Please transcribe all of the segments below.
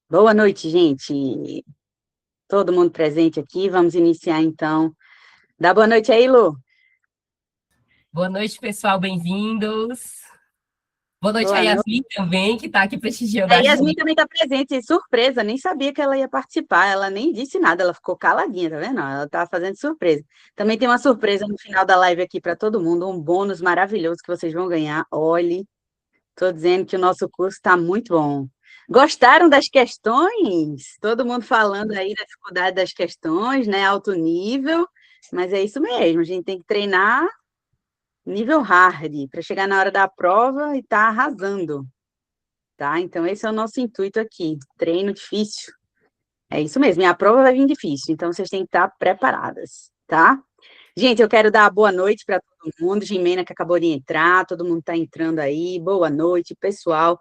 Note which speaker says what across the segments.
Speaker 1: Boa noite, gente. Todo mundo presente aqui. Vamos iniciar, então. Dá boa noite aí, Lu.
Speaker 2: Boa noite, pessoal, bem-vindos. Boa noite a
Speaker 1: Boa noite.
Speaker 2: Yasmin também, que está aqui prestigiando
Speaker 1: A
Speaker 2: a
Speaker 1: Yasmin
Speaker 2: gente.
Speaker 1: também está presente, surpresa. Nem sabia que ela ia participar. Ela nem disse nada, ela ficou caladinha, tá vendo? Ela está fazendo surpresa. Também tem uma surpresa no final da live aqui para todo mundo, um bônus maravilhoso que vocês vão ganhar. Olhe, estou dizendo que o nosso curso está muito bom. Gostaram das questões? Todo mundo falando aí da dificuldade das questões, né? Alto nível. Mas é isso mesmo, a gente tem que treinar nível hard, para chegar na hora da prova e estar arrasando, tá? Então, esse é o nosso intuito aqui, treino difícil. É isso mesmo, e a prova vai vir difícil, então vocês têm que estar preparadas, tá? Gente, eu quero dar boa noite para todo mundo, Jimena que acabou de entrar, todo mundo está entrando aí, boa noite, pessoal.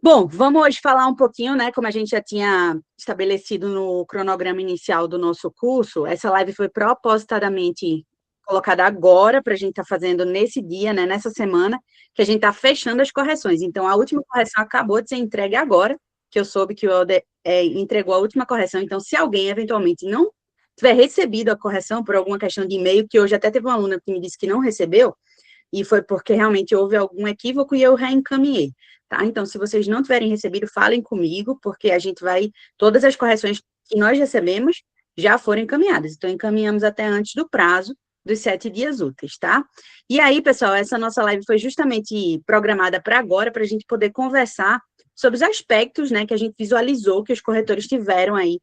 Speaker 1: Bom, vamos hoje falar um pouquinho, né, como a gente já tinha estabelecido no cronograma inicial do nosso curso, essa live foi propositadamente colocada agora, para a gente estar fazendo nesse dia, né, nessa semana, que a gente está fechando as correções. Então, a última correção acabou de ser entregue agora, que eu soube que o Helder entregou a última correção. Então, se alguém, eventualmente, não tiver recebido a correção por alguma questão de e-mail, que hoje até teve uma aluna que me disse que não recebeu, e foi porque realmente houve algum equívoco e eu reencaminhei, tá? Então, se vocês não tiverem recebido, falem comigo, porque a gente vai, todas as correções que nós recebemos já foram encaminhadas, então encaminhamos até antes do prazo dos 7 dias úteis, tá? E aí, pessoal, essa nossa live foi justamente programada para agora, para a gente poder conversar sobre os aspectos, né, que a gente visualizou que os corretores tiveram aí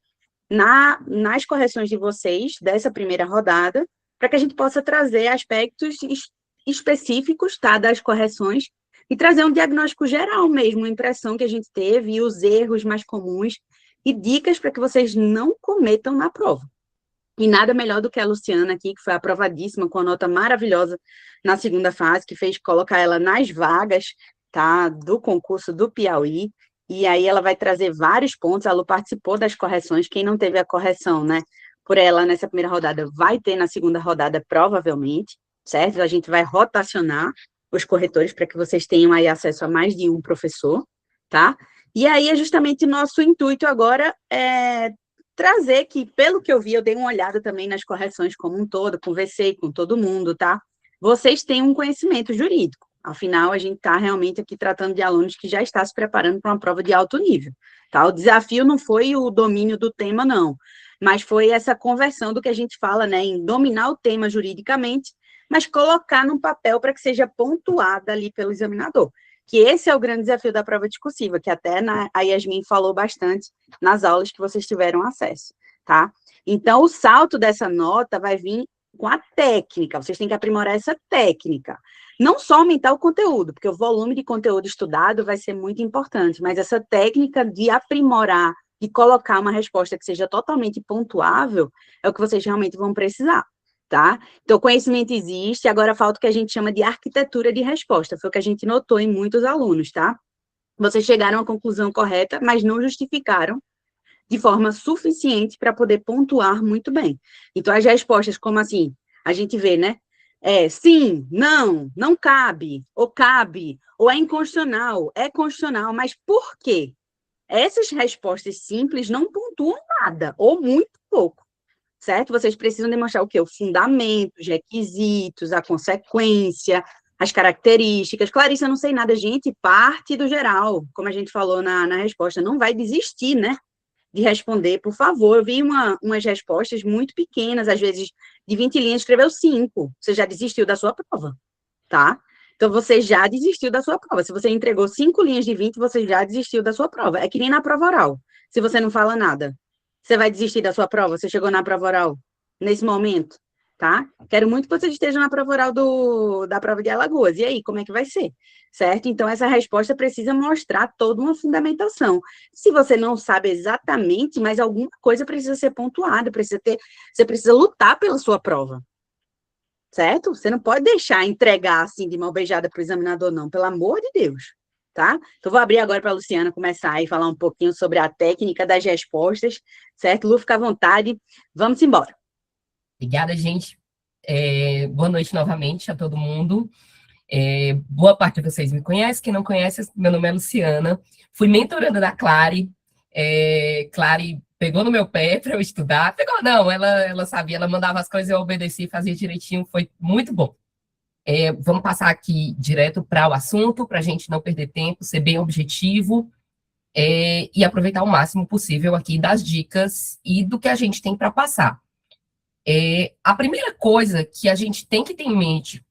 Speaker 1: nas correções de vocês, dessa primeira rodada, para que a gente possa trazer aspectos específicos, tá, das correções, e trazer um diagnóstico geral mesmo, a impressão que a gente teve, e os erros mais comuns, e dicas para que vocês não cometam na prova. E nada melhor do que a Luciana aqui, que foi aprovadíssima, com a nota maravilhosa na segunda fase, que fez colocar ela nas vagas, tá, do concurso do Piauí, e aí ela vai trazer vários pontos, a Lu participou das correções, quem não teve a correção, né, por ela nessa primeira rodada, vai ter na segunda rodada, provavelmente, certo? A gente vai rotacionar os corretores para que vocês tenham aí acesso a mais de um professor, tá? E aí é justamente nosso intuito agora trazer que, pelo que eu vi, eu dei uma olhada também nas correções como um todo, conversei com todo mundo, tá? Vocês têm um conhecimento jurídico. Afinal, a gente está realmente aqui tratando de alunos que já estão se preparando para uma prova de alto nível, tá? O desafio não foi o domínio do tema, não, mas foi essa conversão do que a gente fala, né, em dominar o tema juridicamente, mas colocar num papel para que seja pontuada ali pelo examinador. Que esse é o grande desafio da prova discursiva, que até a Yasmin falou bastante nas aulas que vocês tiveram acesso, tá? Então, o salto dessa nota vai vir com a técnica, vocês têm que aprimorar essa técnica. Não só aumentar o conteúdo, porque o volume de conteúdo estudado vai ser muito importante, mas essa técnica de aprimorar, de colocar uma resposta que seja totalmente pontuável, é o que vocês realmente vão precisar, tá? Então, conhecimento existe, agora falta o que a gente chama de arquitetura de resposta, foi o que a gente notou em muitos alunos, tá? Vocês chegaram à conclusão correta, mas não justificaram de forma suficiente para poder pontuar muito bem. Então, as respostas, como assim, a gente vê, né? Sim, não cabe, ou é constitucional, mas por quê? Essas respostas simples não pontuam nada, ou muito pouco, certo? Vocês precisam demonstrar o quê? O fundamento, os requisitos, a consequência, as características. Clarissa, eu não sei nada, gente, parte do geral, como a gente falou na resposta, não vai desistir, né? De responder, por favor. Eu vi umas respostas muito pequenas, às vezes de 20 linhas, escreveu 5. Você já desistiu da sua prova, tá? Então, você já desistiu da sua prova. Se você entregou 5 linhas de 20, você já desistiu da sua prova. É que nem na prova oral. Se você não fala nada, você vai desistir da sua prova? Você chegou na prova oral nesse momento, tá? Quero muito que vocês estejam na prova oral da prova de Alagoas. E aí, como é que vai ser? Certo? Então, essa resposta precisa mostrar toda uma fundamentação. Se você não sabe exatamente, mas alguma coisa precisa ser pontuada, você precisa lutar pela sua prova, certo? Você não pode deixar entregar assim de mão beijada para o examinador, não, pelo amor de Deus, tá? Então, vou abrir agora para a Luciana começar e falar um pouquinho sobre a técnica das respostas, certo? Lu, fica à vontade, vamos embora.
Speaker 2: Obrigada, gente. Boa noite novamente a todo mundo. Boa parte de vocês me conhece, quem não conhece, meu nome é Luciana. Fui mentoranda da Clare, Clary pegou no meu pé para eu estudar. Pegou, não, ela sabia, ela mandava as coisas, eu obedeci, fazia direitinho, foi muito bom. Vamos passar aqui direto para o assunto, para a gente não perder tempo, ser bem objetivo e aproveitar o máximo possível aqui das dicas e do que a gente tem para passar. A primeira coisa que a gente tem que ter em mente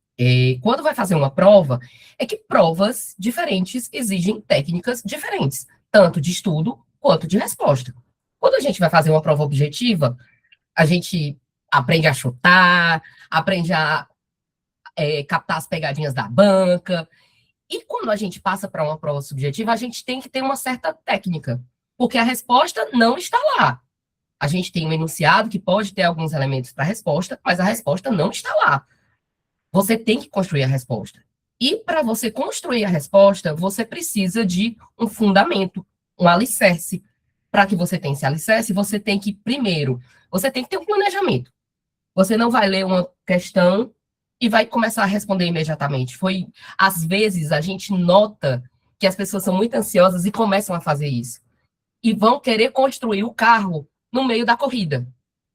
Speaker 2: quando vai fazer uma prova é que provas diferentes exigem técnicas diferentes, tanto de estudo quanto de resposta. Quando a gente vai fazer uma prova objetiva, a gente aprende a chutar, aprende a captar as pegadinhas da banca. E quando a gente passa para uma prova subjetiva, a gente tem que ter uma certa técnica, porque a resposta não está lá. A gente tem um enunciado que pode ter alguns elementos para a resposta, mas a resposta não está lá. Você tem que construir a resposta. E para você construir a resposta, você precisa de um fundamento, um alicerce. Para que você tenha esse alicerce, você tem que, primeiro, você tem que ter um planejamento. Você não vai ler uma questão e vai começar a responder imediatamente. Às vezes, a gente nota que as pessoas são muito ansiosas e começam a fazer isso. E vão querer construir o carro no meio da corrida.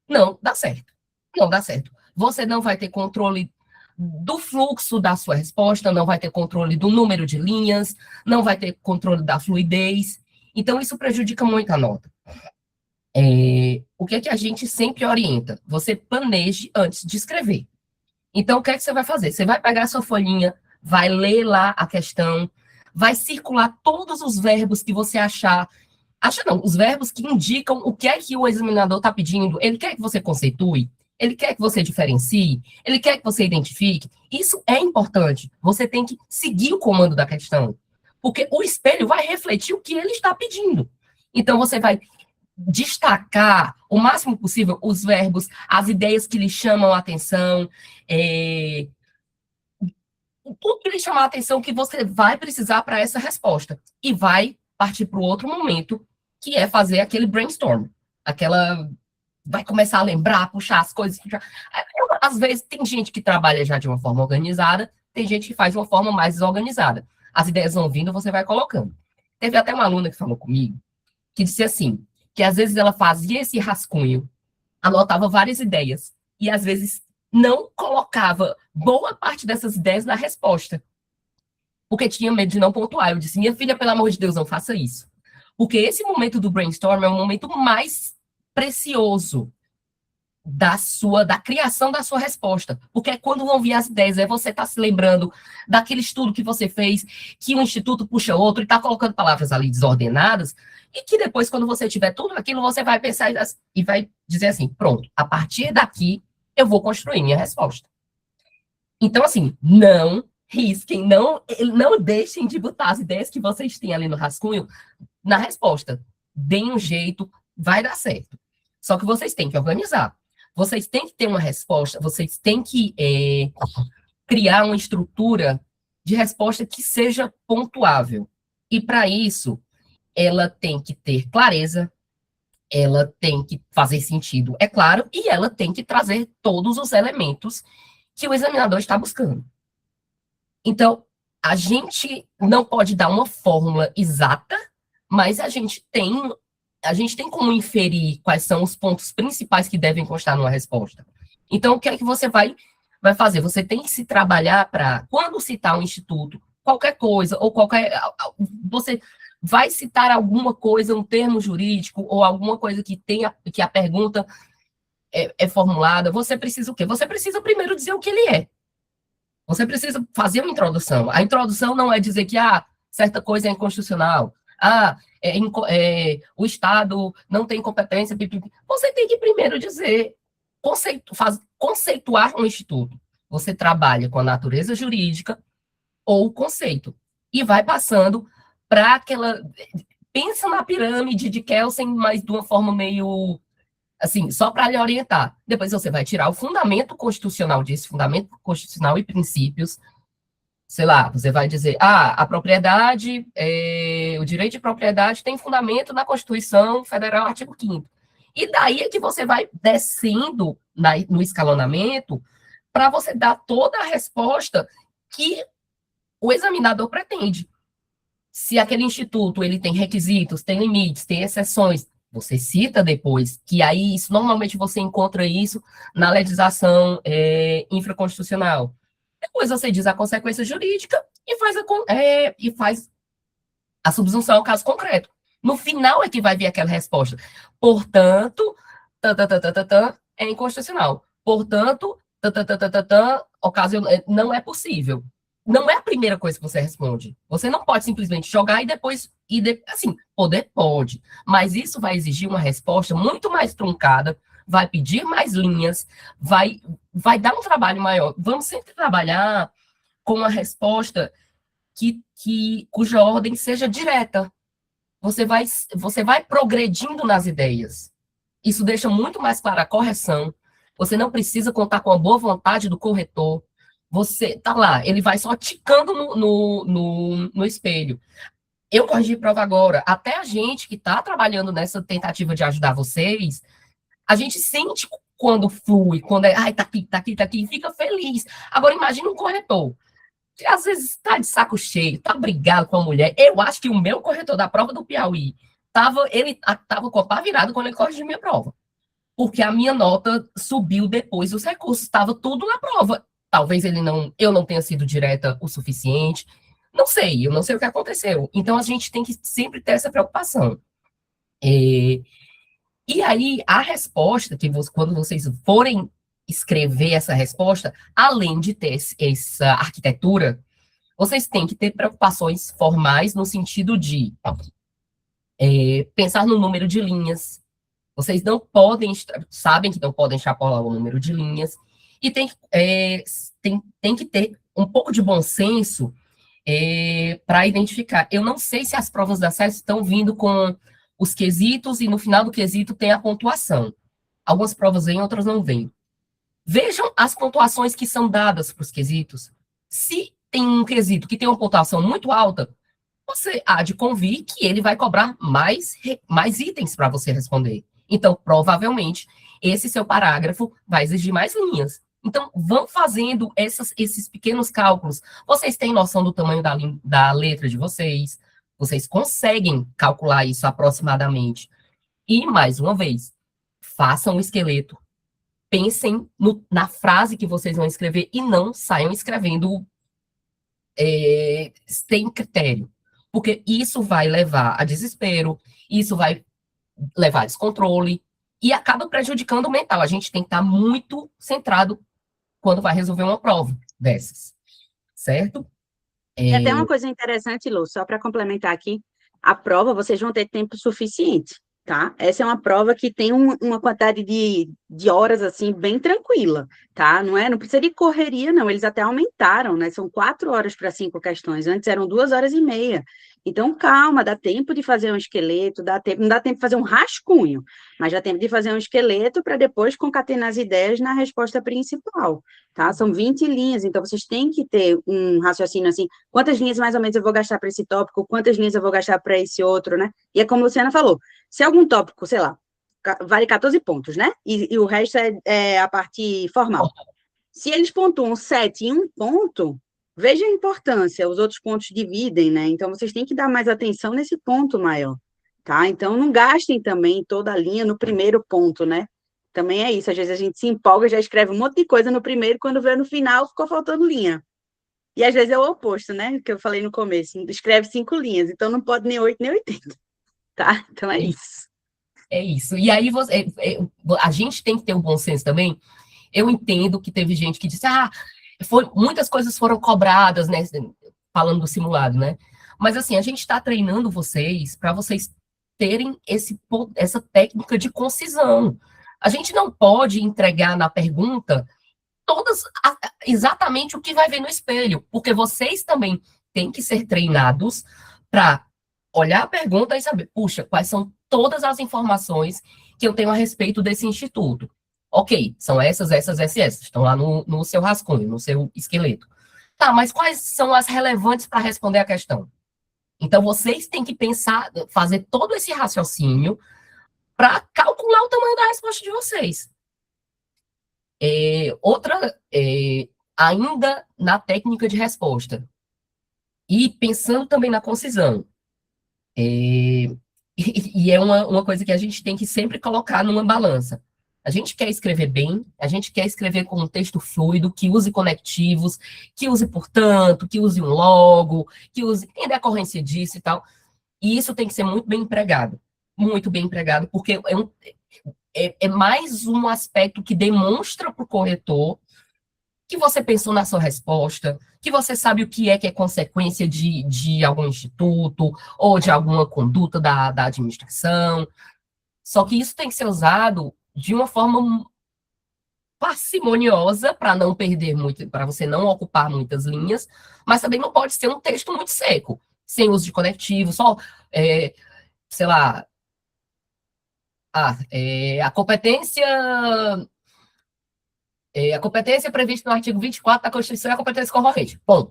Speaker 2: Não dá certo. Não dá certo. Você não vai ter controle do fluxo da sua resposta, não vai ter controle do número de linhas, não vai ter controle da fluidez. Então, isso prejudica muito a nota. O que é que a gente sempre orienta? Você planeje antes de escrever. Então, o que é que você vai fazer? Você vai pegar a sua folhinha, vai ler lá a questão, vai circular todos os verbos que você achar. Os verbos que indicam o que é que o examinador está pedindo. Ele quer que você conceitue, ele quer que você diferencie, ele quer que você identifique. Isso é importante. Você tem que seguir o comando da questão, porque o espelho vai refletir o que ele está pedindo. Então, você vai destacar o máximo possível os verbos, as ideias que lhe chamam a atenção, tudo que lhe chamar a atenção que você vai precisar para essa resposta. E vai partir para o outro momento, que é fazer aquele brainstorm. Vai começar a lembrar, puxar as coisas. Às vezes, tem gente que trabalha já de uma forma organizada, tem gente que faz de uma forma mais desorganizada. As ideias vão vindo, você vai colocando. Teve até uma aluna que falou comigo, que disse assim, que às vezes ela fazia esse rascunho, anotava várias ideias, e às vezes não colocava boa parte dessas ideias na resposta, porque tinha medo de não pontuar. Eu disse, minha filha, pelo amor de Deus, não faça isso. Porque esse momento do brainstorm é o momento mais precioso da criação da sua resposta, porque é quando vão vir as ideias, você está se lembrando daquele estudo que você fez, que um instituto puxa outro, e está colocando palavras ali desordenadas, e que depois, quando você tiver tudo aquilo, você vai pensar e vai dizer assim, pronto, a partir daqui, eu vou construir minha resposta. Então, assim, não risquem, não deixem de botar as ideias que vocês têm ali no rascunho na resposta. Deem um jeito, vai dar certo. Só que vocês têm que organizar. Vocês têm que ter uma resposta, vocês têm que criar uma estrutura de resposta que seja pontuável. E, para isso, ela tem que ter clareza, ela tem que fazer sentido, é claro, e ela tem que trazer todos os elementos que o examinador está buscando. Então, a gente não pode dar uma fórmula exata, mas a gente tem como inferir quais são os pontos principais que devem constar numa resposta. Então, o que é que você vai fazer? Você tem que se trabalhar para, quando citar um instituto, qualquer coisa, ou você vai citar alguma coisa, um termo jurídico, ou alguma coisa que a pergunta é formulada, você precisa o quê? Você precisa primeiro dizer o que ele é. Você precisa fazer uma introdução. A introdução não é dizer que certa coisa é inconstitucional, o Estado não tem competência. Você tem que primeiro dizer, conceituar um instituto. Você trabalha com a natureza jurídica ou o conceito. E vai passando para aquela... Pensa na pirâmide de Kelsen, mas de uma forma meio... assim, só para lhe orientar. Depois você vai tirar o fundamento constitucional disso, fundamento constitucional e princípios. Sei lá, você vai dizer, a propriedade, o direito de propriedade tem fundamento na Constituição Federal, artigo 5º. E daí é que você vai descendo no escalonamento para você dar toda a resposta que o examinador pretende. Se aquele instituto ele tem requisitos, tem limites, tem exceções, você cita depois, que aí isso, normalmente você encontra isso na legislação infraconstitucional. Depois você diz a consequência jurídica e faz a subsunção ao caso concreto. No final é que vai vir aquela resposta. Portanto, é inconstitucional. Portanto, não é possível. Não é a primeira coisa que você responde. Você não pode simplesmente jogar e depois. Assim, poder pode. Mas isso vai exigir uma resposta muito mais truncada, vai pedir mais linhas, vai dar um trabalho maior. Vamos sempre trabalhar com uma resposta cuja ordem seja direta. Você vai progredindo nas ideias. Isso deixa muito mais clara a correção. Você não precisa contar com a boa vontade do corretor. Você tá lá, ele vai só ticando no espelho. Eu corrigi prova agora. Até a gente que está trabalhando nessa tentativa de ajudar vocês, a gente sente quando flui, quando ai, tá aqui, e fica feliz. Agora, imagina um corretor que às vezes está de saco cheio, está brigado com a mulher. Eu acho que o meu corretor da prova do Piauí estava com o pá virado quando ele corrigiu minha prova. Porque a minha nota subiu depois dos recursos, estava tudo na prova. Talvez eu não tenha sido direta o suficiente. Não sei, eu não sei o que aconteceu. Então a gente tem que sempre ter essa preocupação. E aí, a resposta, quando vocês forem escrever essa resposta, além de ter essa arquitetura, vocês têm que ter preocupações formais no sentido de pensar no número de linhas. Vocês não podem, sabem que não podem extrapolar o número de linhas, e tem que ter um pouco de bom senso para identificar. Eu não sei se as provas da SES estão vindo com os quesitos e no final do quesito tem a pontuação. Algumas provas vêm, outras não vêm. Vejam as pontuações que são dadas para os quesitos. Se tem um quesito que tem uma pontuação muito alta, você há de convir que ele vai cobrar mais itens para você responder. Então, provavelmente, esse seu parágrafo vai exigir mais linhas. Então, vão fazendo esses pequenos cálculos. Vocês têm noção do tamanho da letra de vocês, vocês conseguem calcular isso aproximadamente. E, mais uma vez, façam o esqueleto. Pensem na frase que vocês vão escrever e não saiam escrevendo sem critério. Porque isso vai levar a desespero, isso vai levar a descontrole e acaba prejudicando o mental. A gente tem que estar muito centrado quando vai resolver uma prova dessas, certo?
Speaker 1: E até uma coisa interessante, Lu, só para complementar aqui, a prova vocês vão ter tempo suficiente, tá? Essa é uma prova que tem uma quantidade de horas, assim, bem tranquila, tá? Não precisa de correria, não, eles até aumentaram, né? São 4 horas para 5 questões, antes eram 2 horas e meia. Então, calma, dá tempo de fazer um esqueleto, não dá tempo de fazer um rascunho, mas dá tempo de fazer um esqueleto para depois concatenar as ideias na resposta principal, tá? São 20 linhas, então vocês têm que ter um raciocínio assim, quantas linhas mais ou menos eu vou gastar para esse tópico, quantas linhas eu vou gastar para esse outro, né? E é como a Luciana falou, se algum tópico, sei lá, vale 14 pontos, né? E o resto é a parte formal. Se eles pontuam 7 em um ponto, veja a importância, os outros pontos dividem, né? Então, vocês têm que dar mais atenção nesse ponto maior, tá? Então, não gastem também toda a linha no primeiro ponto, né? Também é isso, às vezes a gente se empolga, já escreve um monte de coisa no primeiro, quando vê no final, ficou faltando linha. E às vezes é o oposto, né? Que eu falei no começo, escreve 5 linhas, então não pode nem 8 nem 80, tá? Então é isso.
Speaker 2: É isso. E aí a gente tem que ter um bom senso também. Eu entendo que teve gente que disse, muitas coisas foram cobradas, né? Falando do simulado, né? Mas assim, a gente está treinando vocês para vocês terem essa técnica de concisão. A gente não pode entregar na pergunta exatamente o que vai ver no espelho, porque vocês também têm que ser treinados para olhar a pergunta e saber, puxa, quais são todas as informações que eu tenho a respeito desse instituto. Ok, são essas, estão lá no seu rascunho, no seu esqueleto. Tá, mas quais são as relevantes para responder a questão? Então, vocês têm que pensar, fazer todo esse raciocínio para calcular o tamanho da resposta de vocês. Ainda na técnica de resposta, E pensando também na concisão. É, e é uma coisa que a gente tem que sempre colocar numa balança. A gente quer escrever bem, a gente quer escrever com um texto fluido, que use conectivos, que use portanto, que use um logo, que use em decorrência disso e tal. E isso tem que ser muito bem empregado, porque é mais um aspecto que demonstra para o corretor que você pensou na sua resposta, que você sabe o que é consequência de algum instituto ou de alguma conduta da administração. Só que isso tem que ser usado de uma forma parcimoniosa para não perder muito, para você não ocupar muitas linhas, mas também não pode ser um texto muito seco, sem uso de conectivo, só, sei lá, a competência prevista no artigo 24 da Constituição é a competência concorrente. Bom,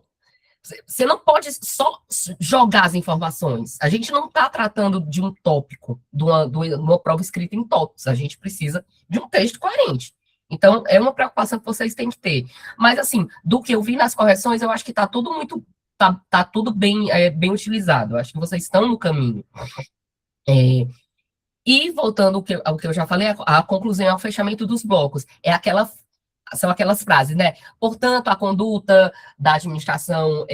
Speaker 2: você não pode só jogar as informações. A gente não está tratando de um tópico, de uma prova escrita em tópicos. A gente precisa de um texto coerente. Então, é uma preocupação que vocês têm que ter. Mas, assim, do que eu vi nas correções, eu acho que está tudo muito. Tá tudo bem utilizado. Eu acho que vocês estão no caminho. E voltando ao que eu já falei, a conclusão é o fechamento dos blocos. São aquelas frases, né? Portanto, a conduta da administração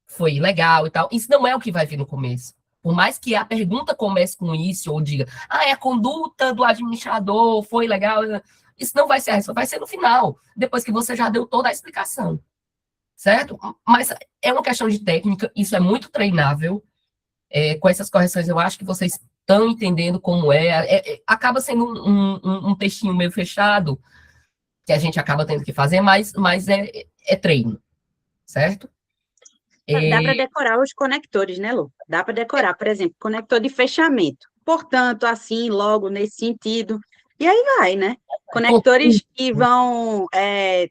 Speaker 2: foi legal e tal. Isso não é o que vai vir no começo. Por mais que a pergunta comece com isso, ou diga, a conduta do administrador foi legal, isso não vai ser a resposta, vai ser no final, depois que você já deu toda a explicação, certo? Mas é uma questão de técnica, isso é muito treinável. Com essas correções, eu acho que vocês estão entendendo como acaba sendo um textinho meio fechado, que a gente acaba tendo que fazer, mas é treino, certo?
Speaker 1: Dá para decorar os conectores, né, Lu? Dá para decorar, por exemplo, conector de fechamento. Portanto, assim, logo, nesse sentido. E aí vai, né? Conectores que vão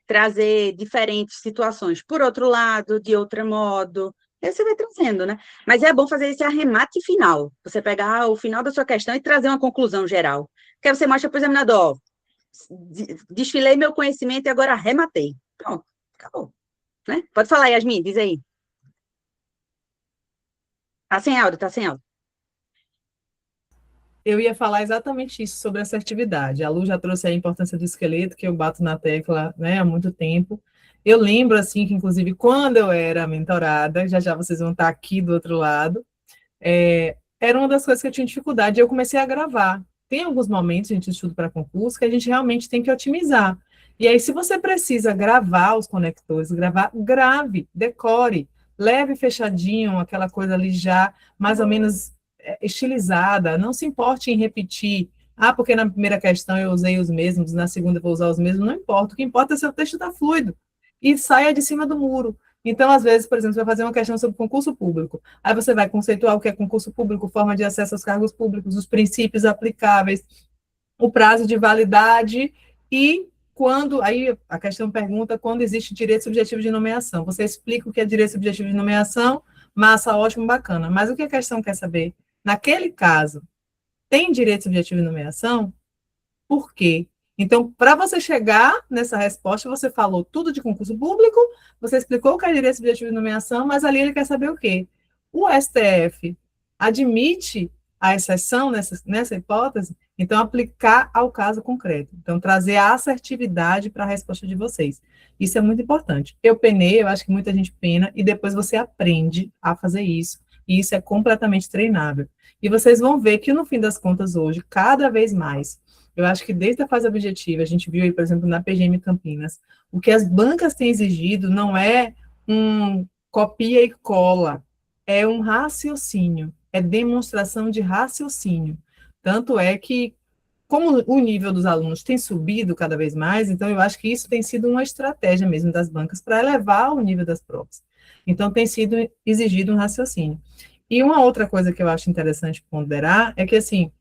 Speaker 1: trazer diferentes situações. Por outro lado, de outro modo. Aí você vai trazendo, né? Mas é bom fazer esse arremate final. Você pegar o final da sua questão e trazer uma conclusão geral. Que aí você mostra para o examinador, ó, desfilei meu conhecimento e agora arrematei. Pronto, acabou. Né? Pode falar, Yasmin, diz aí. Tá sem áudio, tá sem áudio.
Speaker 3: Eu ia falar exatamente isso sobre assertividade. A Lu já trouxe a importância do esqueleto, que eu bato na tecla, né, há muito tempo. Eu lembro, assim, que inclusive quando eu era mentorada, já já vocês vão estar aqui do outro lado, era uma das coisas que eu tinha dificuldade, e eu comecei a gravar. Tem alguns momentos, a gente estuda para concurso, que a gente realmente tem que otimizar. E aí, se você precisa gravar os conectores, grave, decore, leve fechadinho, aquela coisa ali já mais ou menos estilizada, não se importe em repetir. Porque na primeira questão eu usei os mesmos, na segunda eu vou usar os mesmos, não importa. O que importa é se o texto está fluido e saia de cima do muro. Então, às vezes, por exemplo, você vai fazer uma questão sobre concurso público. Aí você vai conceituar o que é concurso público, forma de acesso aos cargos públicos, os princípios aplicáveis, o prazo de validade e quando, aí a questão pergunta quando existe direito subjetivo de nomeação. Você explica o que é direito subjetivo de nomeação, massa, ótimo, bacana. Mas o que a questão quer saber? Naquele caso, tem direito subjetivo de nomeação? Por quê? Então, para você chegar nessa resposta, você falou tudo de concurso público, você explicou o que é direito subjetivo de nomeação, mas ali ele quer saber o quê? O STF admite a exceção nessa hipótese? Então, aplicar ao caso concreto. Então, trazer a assertividade para a resposta de vocês. Isso é muito importante. Eu penei, eu acho que muita gente pena, e depois você aprende a fazer isso, e isso é completamente treinável. E vocês vão ver que, no fim das contas, hoje, cada vez mais, eu acho que desde a fase objetiva, a gente viu aí, por exemplo, na PGM Campinas, o que as bancas têm exigido não é um copia e cola, é um raciocínio, é demonstração de raciocínio. Tanto é que, como o nível dos alunos tem subido cada vez mais, então eu acho que isso tem sido uma estratégia mesmo das bancas para elevar o nível das provas. Então, tem sido exigido um raciocínio. E uma outra coisa que eu acho interessante ponderar é que, assim,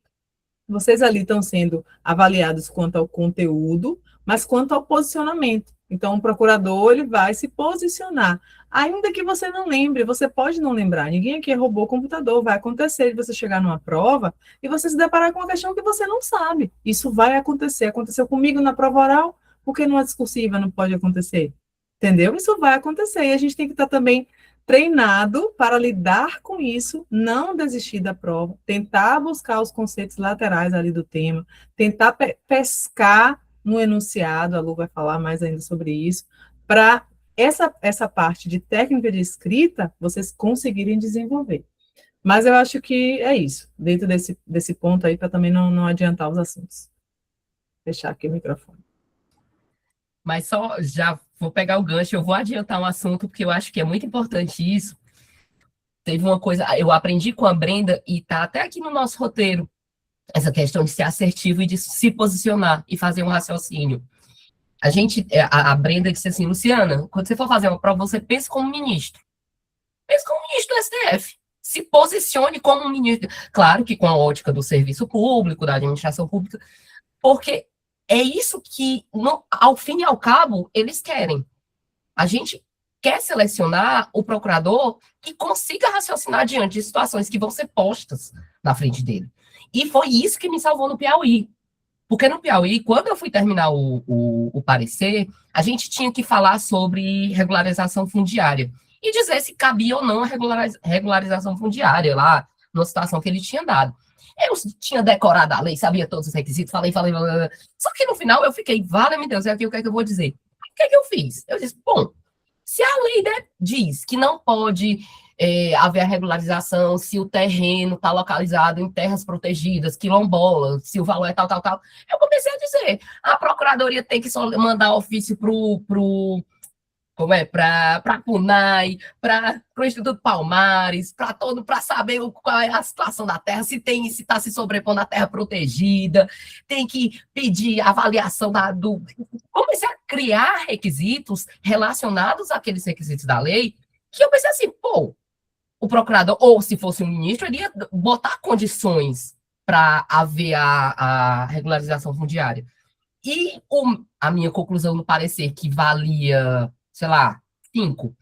Speaker 3: vocês ali estão sendo avaliados quanto ao conteúdo, mas quanto ao posicionamento. Então, o procurador ele vai se posicionar. Ainda que você não lembre, você pode não lembrar. Ninguém aqui roubou o computador. Vai acontecer de você chegar numa prova e você se deparar com uma questão que você não sabe. Isso vai acontecer. Aconteceu comigo na prova oral, porque numa discursiva não pode acontecer. Entendeu? Isso vai acontecer. E a gente tem que estar também treinado para lidar com isso, não desistir da prova, tentar buscar os conceitos laterais ali do tema, tentar pescar no enunciado, a Lu vai falar mais ainda sobre isso, para essa parte de técnica de escrita vocês conseguirem desenvolver. Mas eu acho que é isso, dentro desse ponto aí, para também não adiantar os assuntos. Fechar aqui o microfone.
Speaker 2: Mas só já vou pegar o gancho, eu vou adiantar um assunto, porque eu acho que é muito importante isso. Teve uma coisa, eu aprendi com a Brenda, e tá até aqui no nosso roteiro, essa questão de ser assertivo e de se posicionar e fazer um raciocínio. A Brenda disse assim, Luciana, quando você for fazer uma prova, você pensa como ministro. Pensa como ministro do STF. Se posicione como um ministro. Claro que com a ótica do serviço público, da administração pública, porque é isso que, ao fim e ao cabo, eles querem. A gente quer selecionar o procurador que consiga raciocinar diante de situações que vão ser postas na frente dele. E foi isso que me salvou no Piauí. Porque no Piauí, quando eu fui terminar o parecer, a gente tinha que falar sobre regularização fundiária e dizer se cabia ou não a regularização fundiária lá, numa situação que ele tinha dado. Eu tinha decorado a lei, sabia todos os requisitos, falei. Só que no final eu fiquei, vale-me Deus, o que é que eu vou dizer? O que é que eu fiz? Eu disse, bom, se a lei diz que não pode haver a regularização se o terreno está localizado em terras protegidas, quilombolas, se o valor é tal, eu comecei a dizer, a procuradoria tem que só mandar ofício para a PUNAI, para o Instituto Palmares, para saber qual é a situação da terra, se está se sobrepondo à terra protegida, tem que pedir avaliação Comecei a criar requisitos relacionados àqueles requisitos da lei, que eu pensei assim, pô, o procurador, ou se fosse um ministro, ele ia botar condições para haver a regularização fundiária. E a minha conclusão no parecer, que valia, sei lá, 5,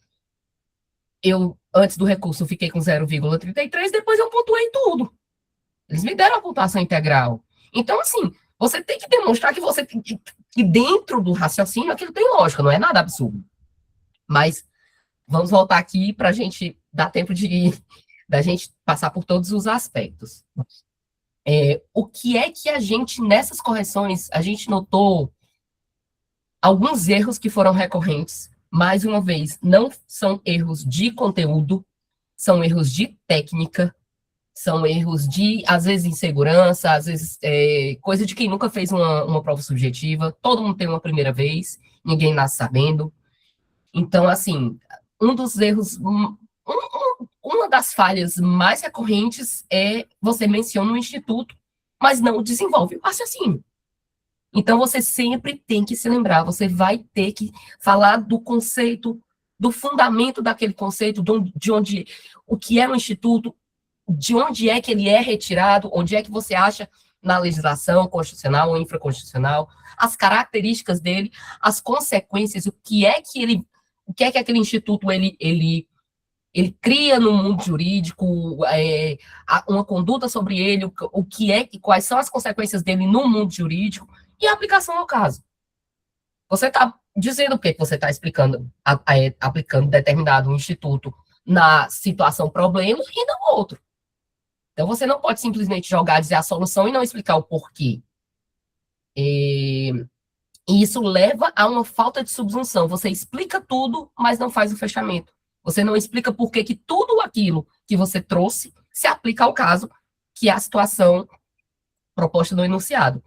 Speaker 2: eu, antes do recurso, fiquei com 0,33, depois eu pontuei tudo. Eles me deram a pontuação integral. Então, assim, você tem que demonstrar que você tem que dentro do raciocínio, aquilo tem lógica, não é nada absurdo. Mas vamos voltar aqui para a gente dar tempo da gente passar por todos os aspectos. O que é que a gente, nessas correções, a gente notou alguns erros que foram recorrentes. Mais uma vez, não são erros de conteúdo, são erros de técnica, são erros de, às vezes, insegurança, às vezes, coisa de quem nunca fez uma prova subjetiva. Todo mundo tem uma primeira vez, ninguém nasce sabendo. Então, assim, um dos erros, uma das falhas mais recorrentes é você menciona o instituto, mas não desenvolve o raciocínio. Então, você sempre tem que se lembrar, você vai ter que falar do conceito, do fundamento daquele conceito, de onde, o que é um instituto, de onde é que ele é retirado, onde é que você acha na legislação constitucional ou infraconstitucional, as características dele, as consequências, o que é que aquele instituto ele cria no mundo jurídico, uma conduta sobre ele, quais são as consequências dele no mundo jurídico e a aplicação ao caso. Você está dizendo o que você está explicando, aplicando determinado instituto na situação problema e não outro. Então, você não pode simplesmente jogar, dizer a solução e não explicar o porquê. E isso leva a uma falta de subsunção. Você explica tudo, mas não faz o fechamento. Você não explica por que tudo aquilo que você trouxe se aplica ao caso, que é a situação proposta no enunciado.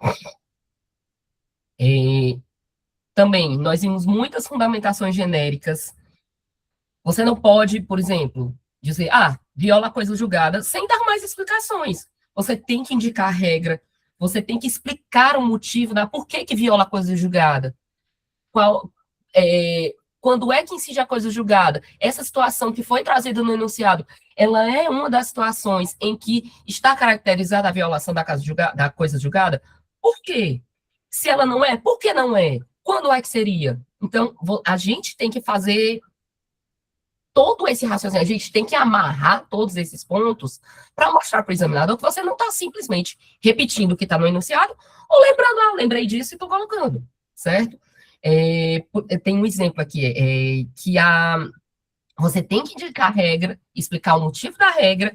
Speaker 2: Também, nós vimos muitas fundamentações genéricas. Você não pode, por exemplo, dizer, viola a coisa julgada, sem dar mais explicações. Você tem que indicar a regra, você tem que explicar o motivo da por que viola a coisa julgada. Quando é que incide a coisa julgada? Essa situação que foi trazida no enunciado, ela é uma das situações em que está caracterizada a violação da coisa julgada? Por quê? Se ela não é, por que não é? Quando é que seria? Então, a gente tem que fazer todo esse raciocínio, a gente tem que amarrar todos esses pontos para mostrar para o examinador que você não está simplesmente repetindo o que está no enunciado ou lembrando, lembrei disso e estou colocando, certo? Tem um exemplo aqui, que Você tem que indicar a regra, explicar o motivo da regra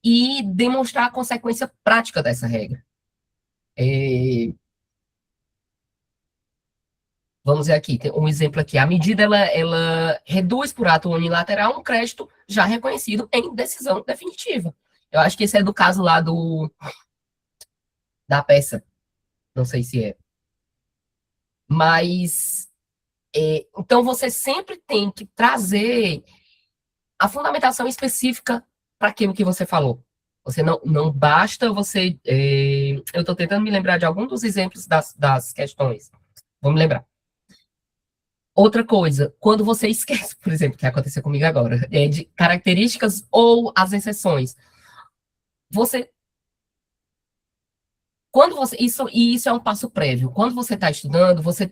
Speaker 2: e demonstrar a consequência prática dessa regra. Vamos ver aqui, tem um exemplo aqui. A medida, ela reduz por ato unilateral um crédito já reconhecido em decisão definitiva. Eu acho que esse é do caso lá da peça. Não sei se é. Mas, então, você sempre tem que trazer a fundamentação específica para aquilo que você falou. Você não basta você... eu estou tentando me lembrar de algum dos exemplos das questões. Vamos lembrar. Outra coisa, quando você esquece, por exemplo, que aconteceu comigo agora, de características ou as exceções. Isso é um passo prévio. Quando você está estudando, você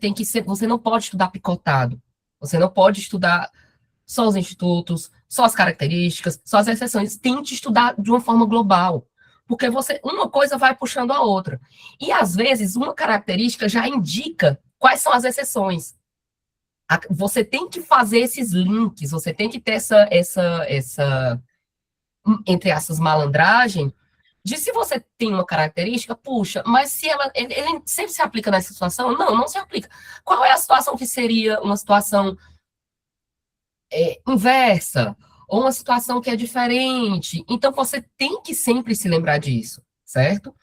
Speaker 2: não pode estudar picotado. Você não pode estudar só os institutos, só as características, só as exceções. Tente estudar de uma forma global, porque uma coisa vai puxando a outra. E, às vezes, uma característica já indica quais são as exceções. Você tem que fazer esses links, você tem que ter essa entre essas malandragem, de se você tem uma característica, puxa, mas se ele sempre se aplica nessa situação? Não se aplica. Qual é a situação que seria uma situação inversa, ou uma situação que é diferente? Então, você tem que sempre se lembrar disso, certo?